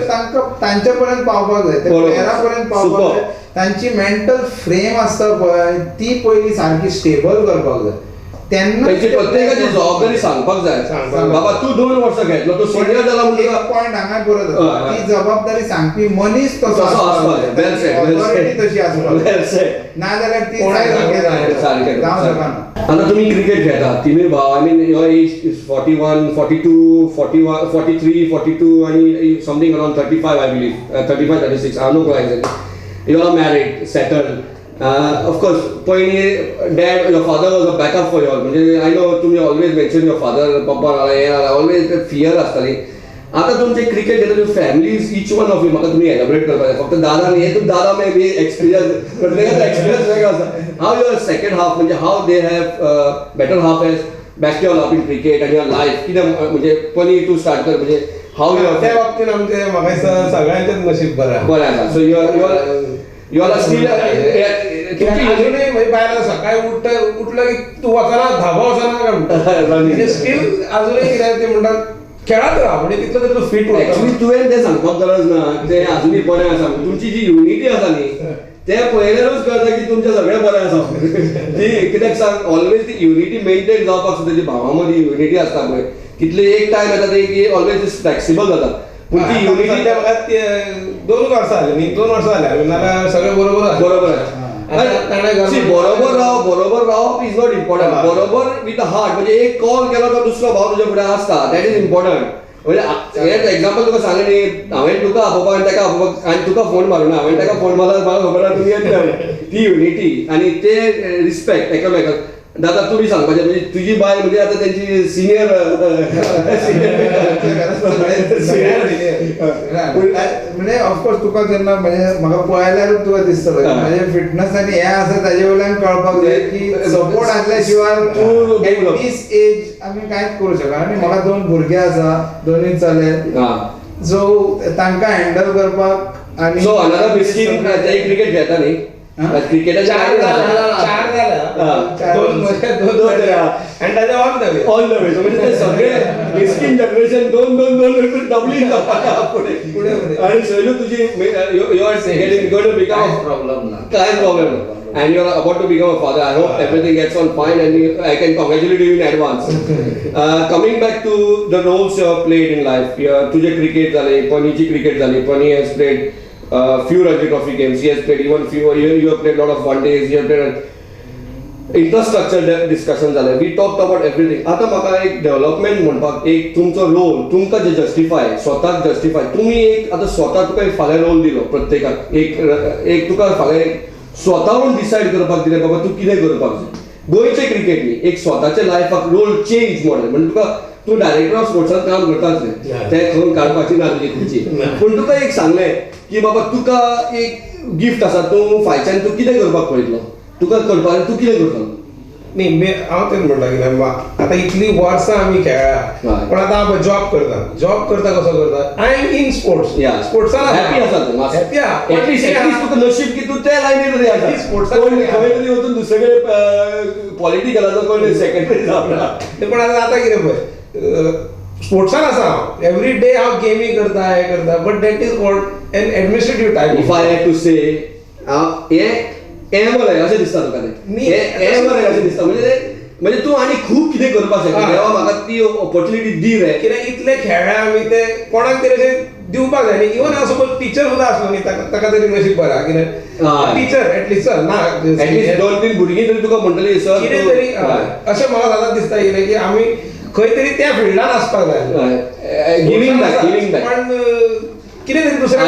तांकां तांचे पर्यंत पावपाक जाय ते प्लेयरा पर्यंत पावपाक जाय तांची मेंटल फ्रेम आसता पळय ती पयली सारकी स्टेबल करपाक जाय तेन्ना त्यांची प्रत्येकाची जबाबदारी सांगपाक जाय बाबा तू 2 वर्सां खेळटलो तू सिनियर जाला म्हणून पॉइंट हांगा बरो जाता ती जबाबदारी सांगपी मनीस तसो आसपाक जाय वेल सेड तशी आसपाक वेल सेड ना जाल्यार ती सारकें जावं शकना आता तुम्ही क्रिकेट खेळता तिन्ही भाव I mean your age is 41 42 41 43 42 आणि something around 35 I believe 35 36 I know exactly you are married settled of course पयलीं dad your father was a backup for you all म्हणजे I know तुम्ही always mention your father पप्पा always fear आसताली आता तुमचे cricket घेता तुमी families each one of you म्हाका तुम्ही एलॅबोरेट करपाक जाय फक्त दादा न्ही हे दादा मे बी एक्सपिरियन्स प्रत्येकाचा एक्सपिरियन्स वेगळो आसा हाव युअर सेकंड हाफ म्हणजे how they have better half as back your up in cricket and your life कितें म्हणजे पनी तू स्टार्ट कर म्हणजे हाव युअर त्या बाबतीत आमचे म्हाका दिसता सगळ्यांचेच नशीब बरें आसा सो युअर स्टील अजूनही म्हणजे बायला सकाळी उठलं की तू वचना धाबा वचना म्हणजे स्टील अजूनही कितें ते म्हणटात खेळत राहा म्हणजे तितलो तरी तू फिट ऍक्च्युली तुवें तें सांगपाक गरज ना तें अजूनही बरें आसा तुमची जी युनिटी आसा न्ही ते पळयल्यारूच कळटा की तुमचें सगळें बरें आसा ती कित्याक सांग ऑलवेज ती युनिटी मेंटेन जावपाक सुद्दां जी भावां मदीं युनिटी आसता पळय कितले एक टायम येता ते की ऑलवेज फ्लेक्सिबल जाता पूण ती युनिटी म्हाका 2 वर्सां जाली न्ही 2 वर्सां जाल्या नाल्यार सगळें बरोबर आहे बरोबर रावप इज नॉट इम्पॉर्टंट बरोबर विथ हार्ट म्हणजे एक कॉल केलो तो दुसरो भाव तुज्या फुडें आसता दॅट इज इम्पॉर्टंट म्हणजे हे एक्झाम्पल तुका सांगलें न्ही हांवें तुका आपोवपाक आनी ताका आपोवपाक आनी तुका फोन मारूं ना हांवें ताका फोन मारला म्हाका खबर आहा तुमी येतले ती युनिटी आनी ते रिस्पेक्ट एकामेकाक दादा तुम्ही सांगपाचें म्हणजे तुजी बाय म्हणजे आता त्यांची सिनियर म्हणजे ऑफकोर्स तुका जेन्ना म्हणजे म्हाका पळयल्यारूच तुका दिसतलो म्हणजे फिटनेस आनी हे आसा ताजे वयल्यान कळपाक जाय की सपोर्ट आसल्या शिवाय दीस एज आमी कांयच करूं शकना आनी म्हाका 2 भुरगे आसा दोनूय चले सो तांकां हँडल करपाक आनी सो अनदर मिस्किन ते क्रिकेट खेळटा न्ही क्रिकेटाच्या ऑन द वे म्हणजे ते सगळे मिस्किन जनरेशन 2 डबली पुढे आणि शैलू तुझी you are getting going to become काय problem and you are about to become a father. I hope everything gets on fine and I can congratulate you in advance. Coming back to the roles you have played in life, तुझे cricket झाले, पनीची cricket झाली, पनी has played few Ranji Trophy games. He has played even few. You have played a lot of one days. You have played. Infrastructure discussion जालें, we talked about everything. आतां म्हाका एक development म्हणपाक एक तुमचो रोल तुमकां जे जस्टिफाय स्वताक जस्टिफाय तुमी एक आतां स्वता तुका एक फाल्यां रोल दिलो प्रत्येकाक एक तुका फाल्यां स्वताहून डिसायड करपाक दिलें बाबा तूं कितें करपाक जाय. गोंयचे क्रिकेटनी एक स्वताच्या लायफाक रोल चेंज मॉडेल म्हणजे तुका तूं डायरेक्टर ऑफ स्पोर्ट्सात काम करताच न्ही तें खंय काडपाची ना तुजी खुर्ची पूण तुका एक सांगलें की बाबा तुका एक गिफ्ट आसा तूं फायच्यान तूं कितें करपाक पळयतलो तुका करपाक तूं कितें करतलो. नाही हांव तेच म्हणटा कितें आतां इतलीं वर्सां आमी खेळ्ळा पण आतां हांव जॉब करता कसो करता आय एम इन स्पोर्ट्स स्पोर्ट्सान हॅपी आसा तूं हॅपी एटलीस्ट तुका नशीब की तूं त्या लायनीन तरी आसा स्पोर्ट्सान खंय तरी वचून दुसरे कडेन पॉलिटिकलाचो कोण सेक्रेटरी जावना पण आतां कितें पळय स्पोर्ट्सान आसा हांव एवरी डे हांव गेमी करता हे करता but that is what an administrative time. If I had to say हें बरें अशें दिसता तुका हें बरें अशें दिसता म्हणजे तूं आनी खूब कितें करपाक शकता देवा म्हाका ती ऑपॉर्च्युनिटी दी रे कित्याक इतले खेळ्ळा आमी ते कोणाक तरी अशें दिवपाक जाय न्ही इवन हांव सपोज टीचर सुद्दां आसलो न्ही ताका तरी नशीब बरा कित्याक टीचर एटलिस्ट सर ना एटलिस्ट 2-3 भुरगीं तरी तुका म्हणटली सर कितें तरी अशें म्हाका जाता दिसता कितें की आमी खंय तरी त्या फिल्डान आसपाक जाय गिविंग बॅक पण कितें तरी दुसरें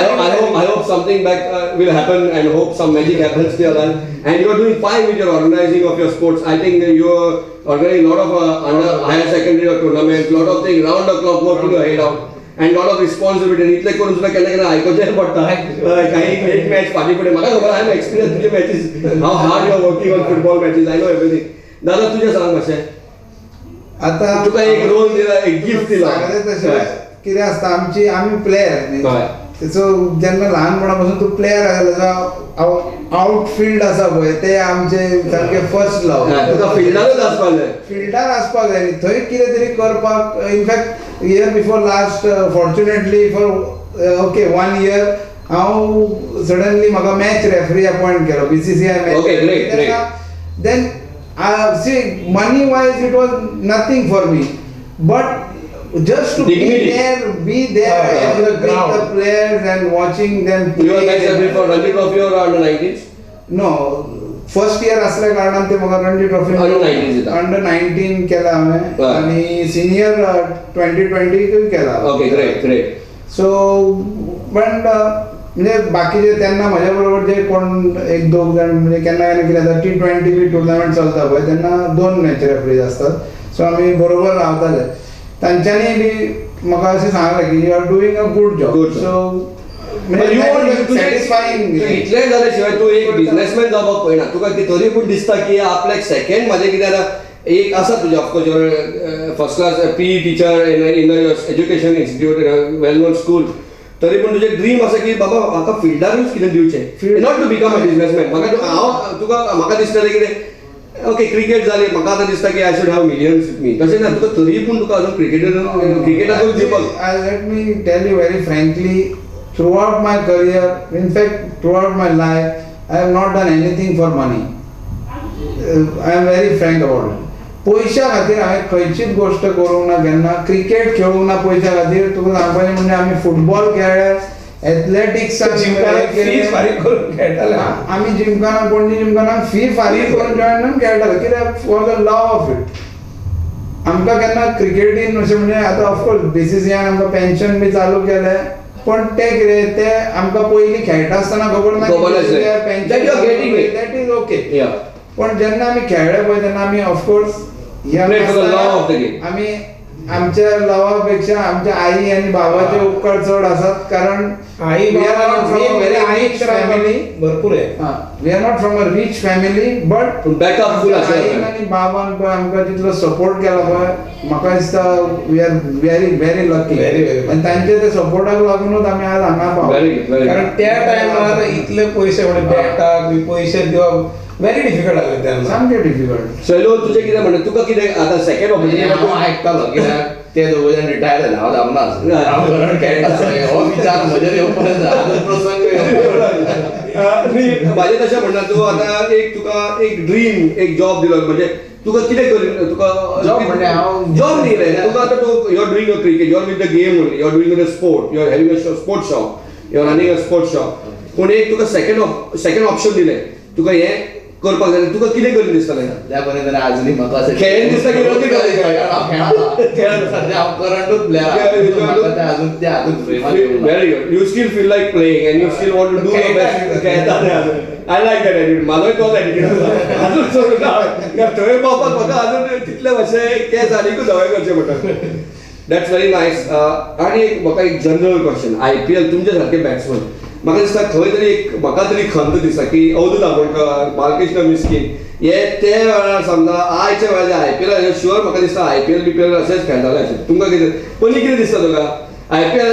I hope something back will happen and hope some magic happens to your life and you are doing fine with your organizing of your sports. I think you are organizing a lot of under higher secondary tournaments, lot of things round the clock working your head out and lot of responsibility. इतले करून सुद्धा केन्ना आयकोचें पडटा काही एक match फाटी फुडें म्हाका खबर आय एम एक्सपिरियन्स तुजे matches how hard you are working on football matches I know everything. दादा तुजें सांग मातशें आतां तुका एक रोल दिला एक गिफ्ट दिला कितें आसता आमी प्लेयर न्ही सो जेन्ना ल्हानपणा पासून तूं प्लेयर आसलो आउटफिल्ड आसा पळय ते आमचे सारके फर्स्ट लव तुका फिल्डारूच आसपाक जाय फिल्डार आसपाक जाय थंय कितें तरी करपाक in fact year before last fortunately for okay 1 year हांव सडनली म्हाका मॅच रेफरी अपॉइंट केलो BCCI match then see money wise it was nothing for me but just to be there with the players and watching them play. You were match for Ranji Trophy or under 19s? No, first year असल्या कारणान ते म्हाका Ranji trophy under 19 केला हांवें आनी senior 2020 केला. Okay great so पण म्हणजे बाकीचे तेन्ना म्हज्या बरोबर जे कोण एक दोन जाण म्हणजे केन्ना कितें जाता T20 बी टुर्नामेंट चलता पळय तेन्ना 2 मॅच रेफरीज आसतात सो आमी बरोबर रावताले. तांच्यांनी बी म्हाका अशें सांगलें की you are doing a good job so satisfying. इतलें जाल्या शिवाय तूं एक बिझनेसमॅन जावपाक पळयना तुका तरी पूण दिसता की आपल्याक सेकंड म्हाजें कितें जाल्यार एक आसा तुजें of course first class PE teacher in education institute well non school तरी पूण तुजें ड्रीम आसा की बाबा म्हाका फिल्डारूच कितें दिवचें not to become a businessman. म्हाका दिसतालें कितें ओके क्रिकेट जाली म्हाका आतां दिसता की I should have millions with me तशें ना तुका तरी पूण तुका अजून क्रिकेटाकूच दिवपाक. Let me tell you very frankly throughout my career in fact throughout my life I have not done anything for money. I am very frank about it. पैशा खातीर हांवें खंयचीच गोश्ट करूंक ना केन्ना क्रिकेट खेळूंक ना पैशा खातीर. तुका सांगपाचें म्हणजे आमी फुटबॉल खेळ्ळे एथलेटिक्स आमी जिमखाना पणजी जिमखाना फी फारीक करून जॉइन खेळटाले कित्याक for the love of it. आमकां केन्ना क्रिकेटीन अशें म्हणजे आतां ऑफकोर्स BCCI आमकां पेन्शन बी चालू केलें पण ते कितें ते आमकां पयलीं खेळटा आसतना खबर ना दॅट इज ओके. पण जेन्ना आमी खेळ्ळे पळय तेन्ना आमी ऑफकोर्स आमी आमच्या लवा पेक्षा आमच्या आई आणि बाबाचे उपकार चड आसात कारण आई फॅमिली भरपूर आहे. We are not from a rich family but backup full आईन आनी बाबान पळय आमकां जितलो सपोर्ट केला पळय म्हाका दिसता we are very very lucky आनी तांचे ते सपोर्टाक लागूनच आमी आज हांगा पावले. कारण त्या टायमार इतले पयशे म्हणजे बॅटाक बी पयशे दिवप व्हेरी डिफिकल्ट आसलें तेन्ना सामकें डिफिकल्ट. शैलो तुजें कितें म्हणटा तुका कितें आतां सेकंड ऑपॉर्च्युनिटी हांव आयकतालो कित्याक ते दोग जाण रिटायर जाला हांव धांवना हांव घरान खेळटा हो विचार म्हजेर येवपर्यंत प्रसंग म्हाजें तशें म्हणटा तूं आतां एक तुका एक ड्रीम एक जॉब दिलो म्हणजे तुका कितें कर तुका जॉब म्हणजे हांव जॉब न्ही रे तुका आतां तूं you are doing a cricket you are with the game only you are doing with a sport you are having a sports shop you are running a sports shop पूण एक तुका second option दिलें तुका हें करपाक जाय तुका कितें करून दिसतलें त्या पर्यंत अजूनही म्हाका अशें खेळून दिसता की रगडी घाली सध्या हांव करंटूच प्लेयर अजून त्या हातून फ्रेमात very good you still feel like playing and you still want to do your best I like that attitude माझोय तोच attitude अजून सोडून थंय पावपाक म्हाका अजून तितले मातशें केस आनीकूच धवे करचे पडटा दॅट्स व्हेरी नायस आनी म्हाका एक जनरल क्वेश्चन IPL तुमचे सारके बॅट्समन म्हाका दिसता खंय तरी एक म्हाका तरी खंत दिसता की अवधूत आंबोणकर बालकृष्ण मिस्किन हे ते वेळार समजा आयच्या वेळार IPL शुअर म्हाका दिसता IPL अशेंच खेळटाले अशें तुमकां कितें पयलीं कितें दिसता तुका IPL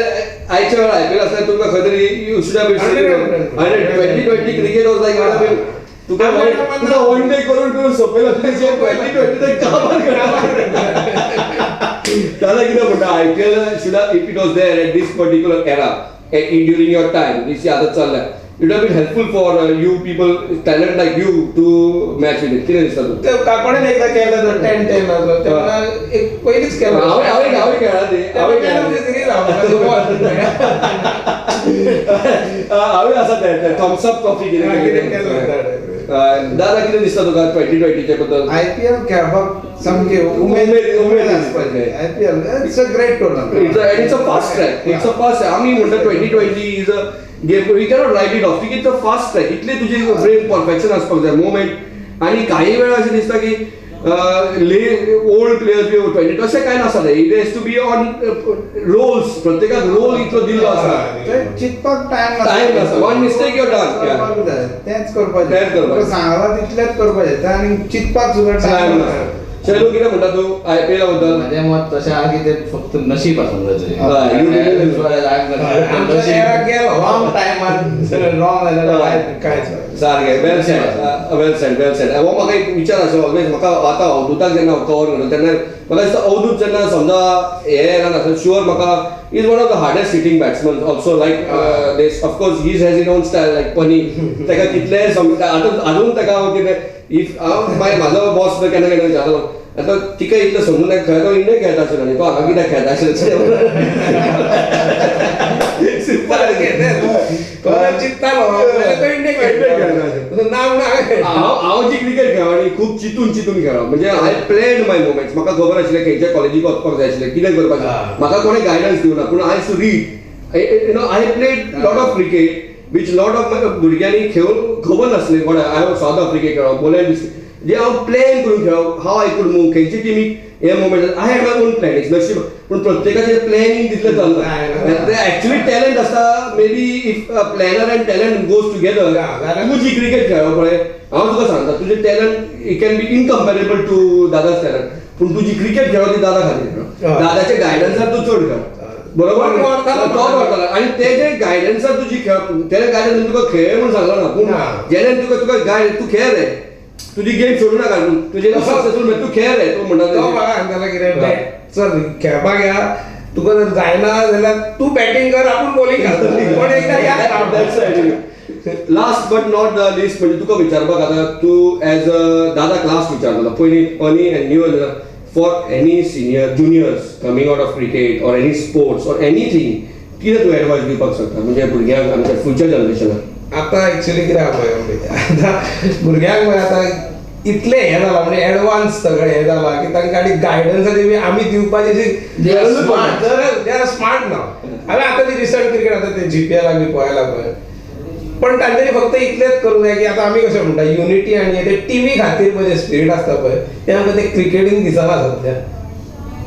आयच्या वेळार IPL आसल्यार तुमकां खंय तरी you should have been 2020 cricket was like तुका वन डे करून सोंपयलो 2020 ते कामार जाल्यार कितें म्हणटा IPL should have if it was there at this particular era during your time this आदत चालला it would have been helpful for you people talent like you to match with it किती दिसता ते काकोणेन एकदा केलं तर 10-10 असलो तेव्हा एक पहिलीच केलं हांवें खेळा ते हांवें आसा ते थम्स अप ट्रॉफी कितें दादा कितें दिसता तुका 2020 चे बद्दल IPL खेळपाक सामके उमेद आसपाचे IPL it's a great tournament it's a fast track it's a fast आमी म्हणटा 2020 is a game we cannot write it off it's a fast track इतले तुझे ब्रेन परफेक्शन आसपाक जाय मोमेंट आनी काही वेळा अशें दिसता की ओल्ड प्लेयर्स बी 20 तशें कांय नासता it has to be on roles प्रत्येकाक रोल इतलो दिल्लो आसा चिंतपाक टायम आसा वन मिस्टेक योर डन तेंच करपाचें सांगलां तितलेंच करपाचें आनी चिंतपाक सुद्दां टायम नासता शैलू कितें म्हणटा तूं IPL बद्दल माझे मत तशें आहा की ते फक्त नशीब आसूंक जाय रॉंग टायमार रॉंग जाल्यार कांयच सारकें वेल सेड हो म्हाका एक विचार आसा ऑलवेज म्हाका आतां अवधूताक जेन्ना कवर करता तेन्ना म्हाका दिसता अवधूत जेन्ना समजा हे येना आसता शुअर म्हाका is one of the hardest hitting batsman also like this of course he has in own style like पनी तेका कितले आजून तेका हांव कितें इफ म्हाजो बॉस केन्ना केन्ना विचारलो आतां तिका इतलें समजून खेळतो इंडिया खेळटा आशिल्लो न्ही तो हांगा कित्याक खेळटा आशिल्लो हांव जी क्रिकेट खेळ्ळा खूब चिंतून खेळ्ळा म्हणजे आय प्लॅन्ड माय मोमेंट्स म्हाका खबर आशिल्लें खंयच्या कॉलेजीक वचपाक जाय आशिल्लें कितें करपाचें म्हाका कोणें गायडन्स दिवना पूण I to read I played lot of cricket which lot of भुरग्यांनी खेळून खबर नासलें कोण हांव सावथ आफ्रिकेक खेळप पोलंड जे हांव प्लॅन करून खेळप हाव आय कूड मूव खंयची टीमीक हे moment I had my on plan it's नशीब पूण प्रत्येकाचें प्लॅनिंग तितलें चलना ते एक्चुअली टॅलंट आसता may be if planner and talent goes together तूं जी क्रिकेट खेळप पळय हांव तुका सांगता तुजें talent it can be incomparable to Dada's talent पूण तुजी क्रिकेट खेळप ती दादा खातीर दादाच्या गायडन्सार तूं चड खेळ बरोबर तो करतालो आनी ते जे गायडन्सार तुजी खेळ तेणे गायडन्स तुका खेळ म्हणून सांगला ना पूण जेणे तुका गायड तूं खेळ रे तुजी गेम सोडू नाका तुजें सक्सेसफूल तूं खेळ रे तूं म्हणटा तो म्हाका सांगतालो कितें चल खेळपाक या तुका जर जायना जाल्यार तूं बॅटिंग कर आपूण बॉलिंग घालतली पण एकदा या last but not the list म्हणजे तुका विचारपाक आतां तूं एज अ दादाक लास्ट विचारतलो पयलीं अनी end new for any senior juniors coming out of cricket or any sports or anything कितें तूं एडवायस दिवपाक शकता म्हणजे भुरग्यांक आमच्या फ्युचर जनरेशनाक आतां एक्चुअली कितें आहा पळय आतां भुरग्यांक आतां इतलें हें जालां म्हणजे एडवान्स सगळें हें जालां की तांकां आनी गायडन्स बी आमी दिवपाची दे आर स्मार्ट नाव हांवें आतां ती रिसंट क्रिकेट आतां ते GPL बी पळयला पळय पण तांच्यांनी फक्त इतलेंच करूंक जाय की आतां आमी कशें म्हणटा युनिटी आनी ते टिमी खातीर पळय स्पिरीट आसता पळय ते आमकां ते क्रिकेटीन दिसना सद्या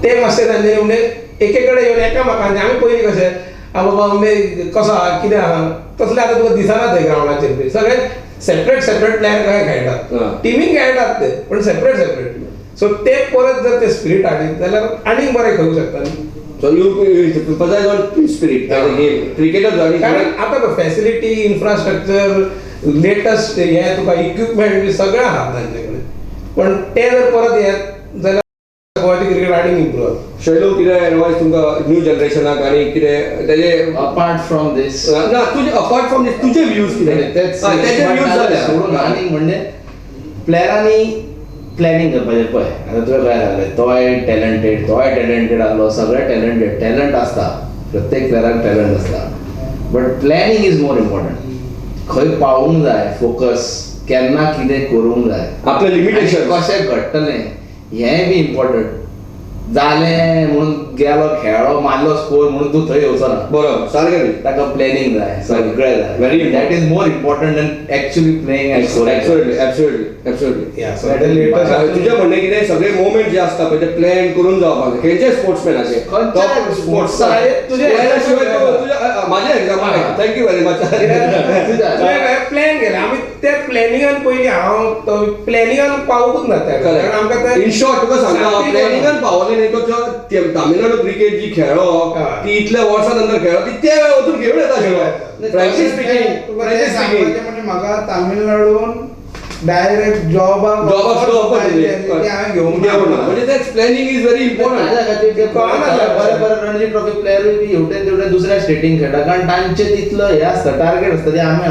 ते मातशें तांच्यांनी म्हणजे एके कडेन येवन एकामेकांचे आमी पयलीं कशें बाबा कसो आहा कितें आहा तसलें आतां तुका दिसना थंय ग्रावंडाचेर बी सगळे सेपरेट प्लेयर कशें खेळटात टीमीक खेळटात ते पण सेपरेट सो ते परत जर ते स्पिरीट हाडीत जाल्यार आनीक बरें खेळूंक शकता न्ही So you emphasize on team spirit as a game. Cricketers कारण आता फॅसिलिटी इन्फ्रास्ट्रक्चर लेटेस्ट हे तुका इक्विपमेंट बी सगळें आहा तांचे कडेन पण ते जर परत येत जाल्यार गोवाची क्रिकेट आनीक इम्प्रूव जाता शैलू कितें एडवायस तुमकां न्यू जनरेशनाक आनी कितें तेजे अपार्ट फ्रॉम दीस ना तुजे अपार्ट फ्रॉम दीस तुजे व्ह्यूज कितें तेजे व्ह्यूज जाले आनीक म्हणजे प्लेयरांनी प्लॅनिंग करपाचें पळय आतां तुवें काय सांगलें तोय टॅलंटेड आहलो सगळे टॅलंट आसता प्रत्येक प्लेयराक टॅलंट आसता but planning is more important खंय पावूंक जाय फोकस केन्ना कितें करूंक जाय, आपले लिमिटेशन कशें घडटलें हें बी इम्पॉर्टंट. जालें म्हणून गेलो खेळ्ळो मारलो स्कोर म्हणून तूं थंय येवचो ना. बरोबर, सारकें. ताका प्लॅनिंग जाय, सगळें जाय. Very that is more important than actually playing end scoring. तुझे म्हणणें कितें, सगळे मोमेंट जे आसता पळय ते प्लॅन करून जावपाक जाय. खंयचे स्पोर्ट्समॅनाचे टॉप स्पोर्ट्स माझे example. Thank you very much. Plan केला आमी ते प्लॅनिंगान पयलीं हांव प्लॅनिंगान पावूंकच ना कारण आमकां ते इन शॉर्ट तुका सांगता प्लॅनिंगान पावले न्ही तो तामिळनाडू क्रिकेट जी खेळ्ळो ती इतल्या वर्सां नंतर खेळ्ळो ती त्या वेळा वचून घेवन येता आशिल्लो. फ्रँकली स्पीकिंग म्हणजे म्हाका तामिळनाडून डायरेक्ट जॉबाक घेवंक म्हणजे तेच प्लॅनिंग इज व्हेरी इम्पॉर्टंट. बरे बरे रणजी ट्रॉफी प्लेयर बी हेवटेन तेवटेन दुसऱ्या स्टेटीन खेळटा कारण तांचे तितलो हे आसता टार्गेट आसता ते आमी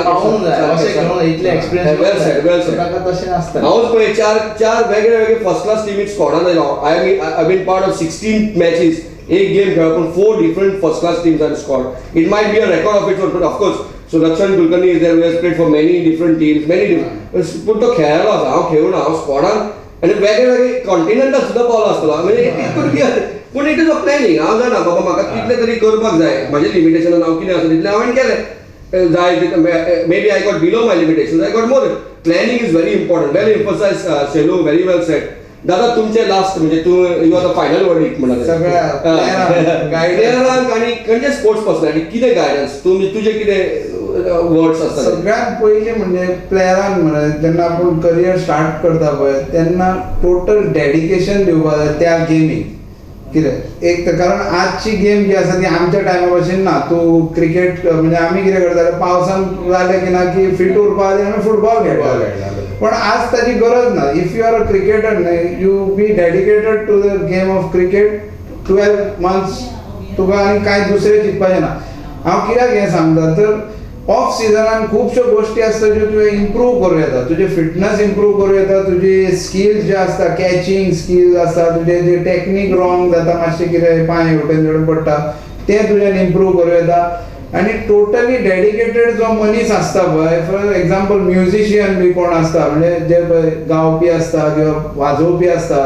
पावूंक जाय अशें खेळून इतले एक्सपिरियन्स ताका तशें आसता. हांवूच पळय चार वेगळे वेगळे फर्स्ट क्लास टीमीत स्कॉडान आयलो. I been part of 16 matches. एक गेम खेळप पूण 4 different first class teams are squad. It might be a record of its own but of course Sudarshan Kulkarni is there, we has played for many different teams many different. पूण तो खेळ्ळो आसा, हांव खेळून हांव स्कॉडान आनी वेगळे वेगळे कॉन्टिनेंटाक सुद्दां पावलो आसतलो. म्हणजे पूण इट इज अ प्लॅनिंग. हांव जाणा बाबा म्हाका कितले तरी करपाक जाय, म्हाजे लिमिटेशनान हांव कितें आसा तितलें हांवें केलें. जाय maybe I got below my limitation, I got more. Planning is very important. Well emphasise Shailu, very well said. दादा तुमचे लास्ट म्हणजे तू you are the final verdict म्हणा सगळ्या गायडन्स आणि खंयचे स्पोर्ट्स पर्सनॅलिटी कितें गायडन्स तुझे कितें वर्ड्स आसता? सगळ्यात पयलीं म्हणजे प्लेयरान म्हणा जेन्ना आपूण करियर स्टार्ट करता पळय तेन्ना टोटल डेडिकेशन दिवपाक जाय त्या गेमीक. कितें एक कारण आजची गेम जी आसा ती आमच्या टायमा भशेन ना. तूं क्रिकेट म्हणजे आमी कितें करताले पावसान जालें की ना की फीट उरपा खातीर आमी फुटबॉल खेळटाले. पण आज ताची गरज ना. If you are a cricketer न्हय you be dedicated to the game of cricket 12 months तुका आनी कांय दुसरें चिंतपाचें ना. हांव कित्याक हें सांगता तर ऑफ सिजनान खुबश्यो गोश्टी आसता ज्यो तुवें इम्प्रूव करूं येता. तुजें फिटनस इम्प्रूव करूं येता, तुजी स्किल्स जे आसता कॅचिंग स्किल्स आसता, तुजें जे टॅक्नीक रॉंग जाता मातशें कितें पांय हेवटेन तेवटेन पडटा तें तुजें इम्प्रूव करूं येता. आनी टोटली डेडिकेटेड जो मनीस आसता पळय फॉर एग्जाम्पल म्युझिशियन बी कोण आसता म्हणजे जे पळय गावपी आसता किंवा वाजोवपी आसता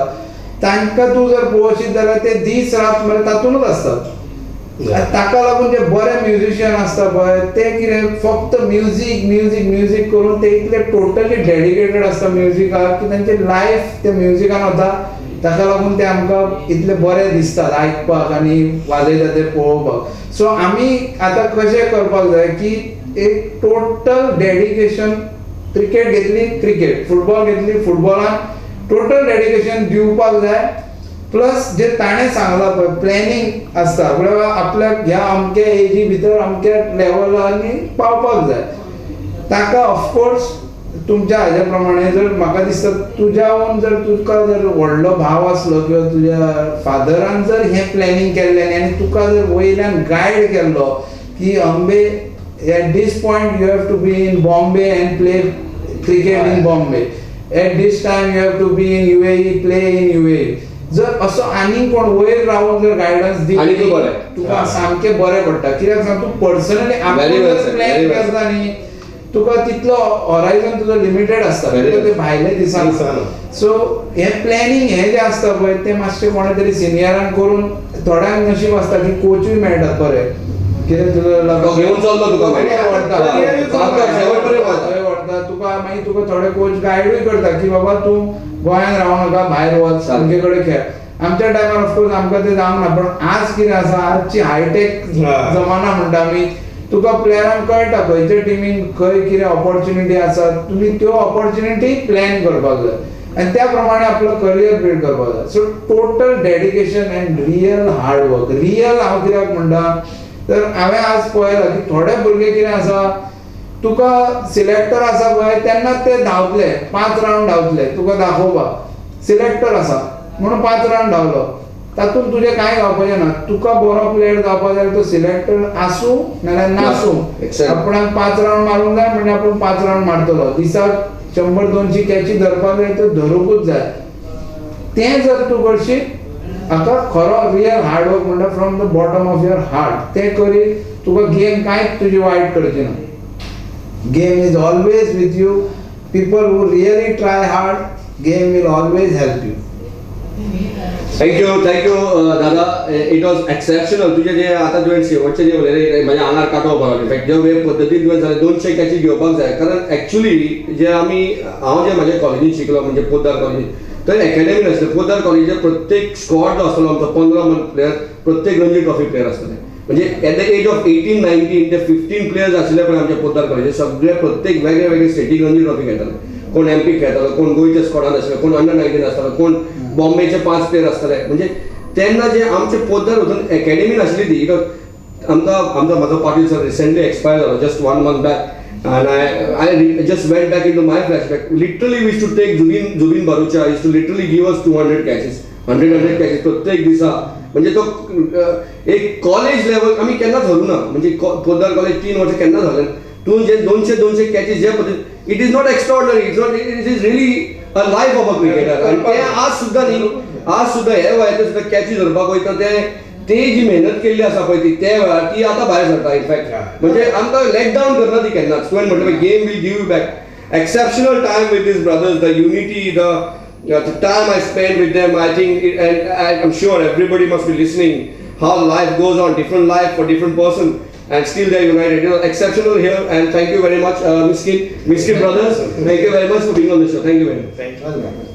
तांकां तूं जर पळोवशीत जाल्यार ते दीस रात म्हणजे तातूंतच आसतात. ताका लागून जे बरे म्युझिशियन आसता पळय ते कितें फक्त म्युझीक म्युझीक म्युझीक करून ते इतले टोटली डेडिकेटेड आसता म्युझिकाक की तांचे लायफ ते म्युझिकान वता. ताका लागून ते आमकां इतले बरे दिसतात आयकपाक आनी वाजयता ते पळोवपाक. सो आमी आतां कशें करपाक जाय की एक टोटल डेडिकेशन क्रिकेट घेतली क्रिकेट, फुटबॉल घेतली फुटबॉलान टोटल डेडिकेशन दिवपाक जाय. प्लस जे ताणें सांगलां पळय प्लॅनिंग आसता म्हळ्यार आपल्याक ह्या अमक्या एजी भितर अमक्या लेवलांनी पावपाक जाय. ताका ऑफकोर्स तुमच्या हाज्या प्रमाणे जर म्हाका दिसता तुज्याहून जर तुका जर व्हडलो भाव आसलो किंवा तुज्या फादरान जर हें प्लॅनिंग केल्लें आनी तुका जर वयल्यान गायड केल्लो की अंबे at this point you have to be in Bombay and play cricket in Bombay, at this time you have to be in UAE play in UAE. जर असो आनी कोण वयर रावन जर गायडन्स दिली तुका सामकें बरें पडटा. कित्याक सांग तूं पर्सनली प्लॅन करता न्ही तुका तितलो हॉरायझन तुजो लिमिटेड आसता ते भायले दिसान. सो हे प्लॅनिंग हे जे आसता पळय ते मातशें कोणे तरी सिनियरान करून थोड्यांक नशीब आसता की कोचूय मेळटात बरे कितें तुजो घेवन चलता तुका तुका मागीर तुका थोडे कोच गायडूय करता की बाबा तूं गोंयान रावं नाका भायर वच सामके कडेन खेळ. आमच्या टायमार ऑफकोर्स आमकां ते जावंक ना. पण आज कितें आसा आजची हायटेक जमाना म्हणटा आमी तुका प्लेयरांक कळटा खंयच्या टिमीन खंय कितें ऑपॉर्च्युनिटी आसा तुमी त्यो ऑपॉर्च्युनिटी प्लॅन करपाक जाय आनी त्या प्रमाणे आपलो करियर बिल्ड करपाक जाय. So total dedication end real hard work. Real हांव कित्याक म्हणटा तर हांवें आज पळयलां की थोडे भुरगे कितें आसा तुका सिलेक्टर आसा पळय तेन्ना ते धांवतले 5 राउंड धांवतले तुका दाखोवपाक सिलेक्टर आसा म्हणून 5 राउंड धांवलो तातूंत तुजें कांय जावपाचें ना. तुका बरो प्लेयर जावपाक जाय तो सिलेक्टर आसूं नाल्यार नासूं आपणाक 5 राउंड मारूंक जाय म्हणजे आपूण 5 राउंड मारतलो. दिसाक 100-200 कॅची धरपाक जाय तर धरूंकूच जाय. तें जर तूं करशीत हाका खरो रियल हार्ड वर्क म्हणटा from the bottom of your heart तें करीत तुका गेम कांयच तुजी वायट करची ना. Game is always with you people who really try hard, game will always help you. Thank you दादा. It was exceptional. तुझे जे आता तुवें शेवटचे जे उलयले म्हाज्या आंगार कांटो बरो. इनफॅक्ट जे वे पद्दतीन तुवें जालें 200 कॅची घेवपाक जाय. कारण एक्चुली जे हांव जे म्हाज्या कॉलेजीन शिकलो म्हणजे पोद्दार कॉलेजीन, तर अकॅडमी नासलें. पोद्दार कॉलेजीचे प्रत्येक स्क्वॉड जो आसतलो आमचो 15 प्लेयर, प्रत्येक रणजी ट्रॉफी प्लेयर आसतले. म्हणजे एट द एज ऑफ 18-19 ते 15 प्लेयर्स आशिल्ले पण आमच्या पोद्दार कॉलेजीचे सगळे प्रत्येक वेगळे वेगळे स्टेटीक रणजी ट्रॉफी खेळटाले. कोण एमपी खेळटालो, कोण गोंयच्या स्क्वॉडान आसले, कोण अंडर-19 आसतालो, कोण बॉम्बेचे 5 प्लेयर आसताले. म्हणजे तेन्ना जे आमचे पोद्दार वचून अकॅडमी नासली ती, आमचो म्हाजो पाटील सर रिसेंटली एक्सपायर जालो just 1 month back. And I just went back into my flashback. Literally, we used to take Zubin Barucha. He used to literally give us 200 catches, 100 catches प्रत्येक दिसा. म्हणजे तो एक कॉलेज लेवल आम्ही केन्नाच हरू ना. म्हणजे पोद्दार कॉलेज 3 वर्सां केन्ना झालें. तूं जे 200 कॅचेस जे पद्दतीन, it is not extraordinary. It is really a life of a cricketer. आणि ते आज सुद्धा हे वयाचे सुद्धा कॅची धरपाक वयता ते जी मेहनत केल्ली आसा पळय ते वेळार ती आतां भायर सरता. इनफॅक्ट म्हणजे आमकां लेट डावन करना ती केन्नाच. तुवें म्हटलें game will give you back. Exceptional time with this brothers, the unity, the time I spent with them, I think, and I'm sure everybody must be listening, how life goes on, different life for different person, and still they're united. You know, exceptional here, and thank you very much, Misqin brothers. Thank you very much for being on the show. Thank you very much. Thank you.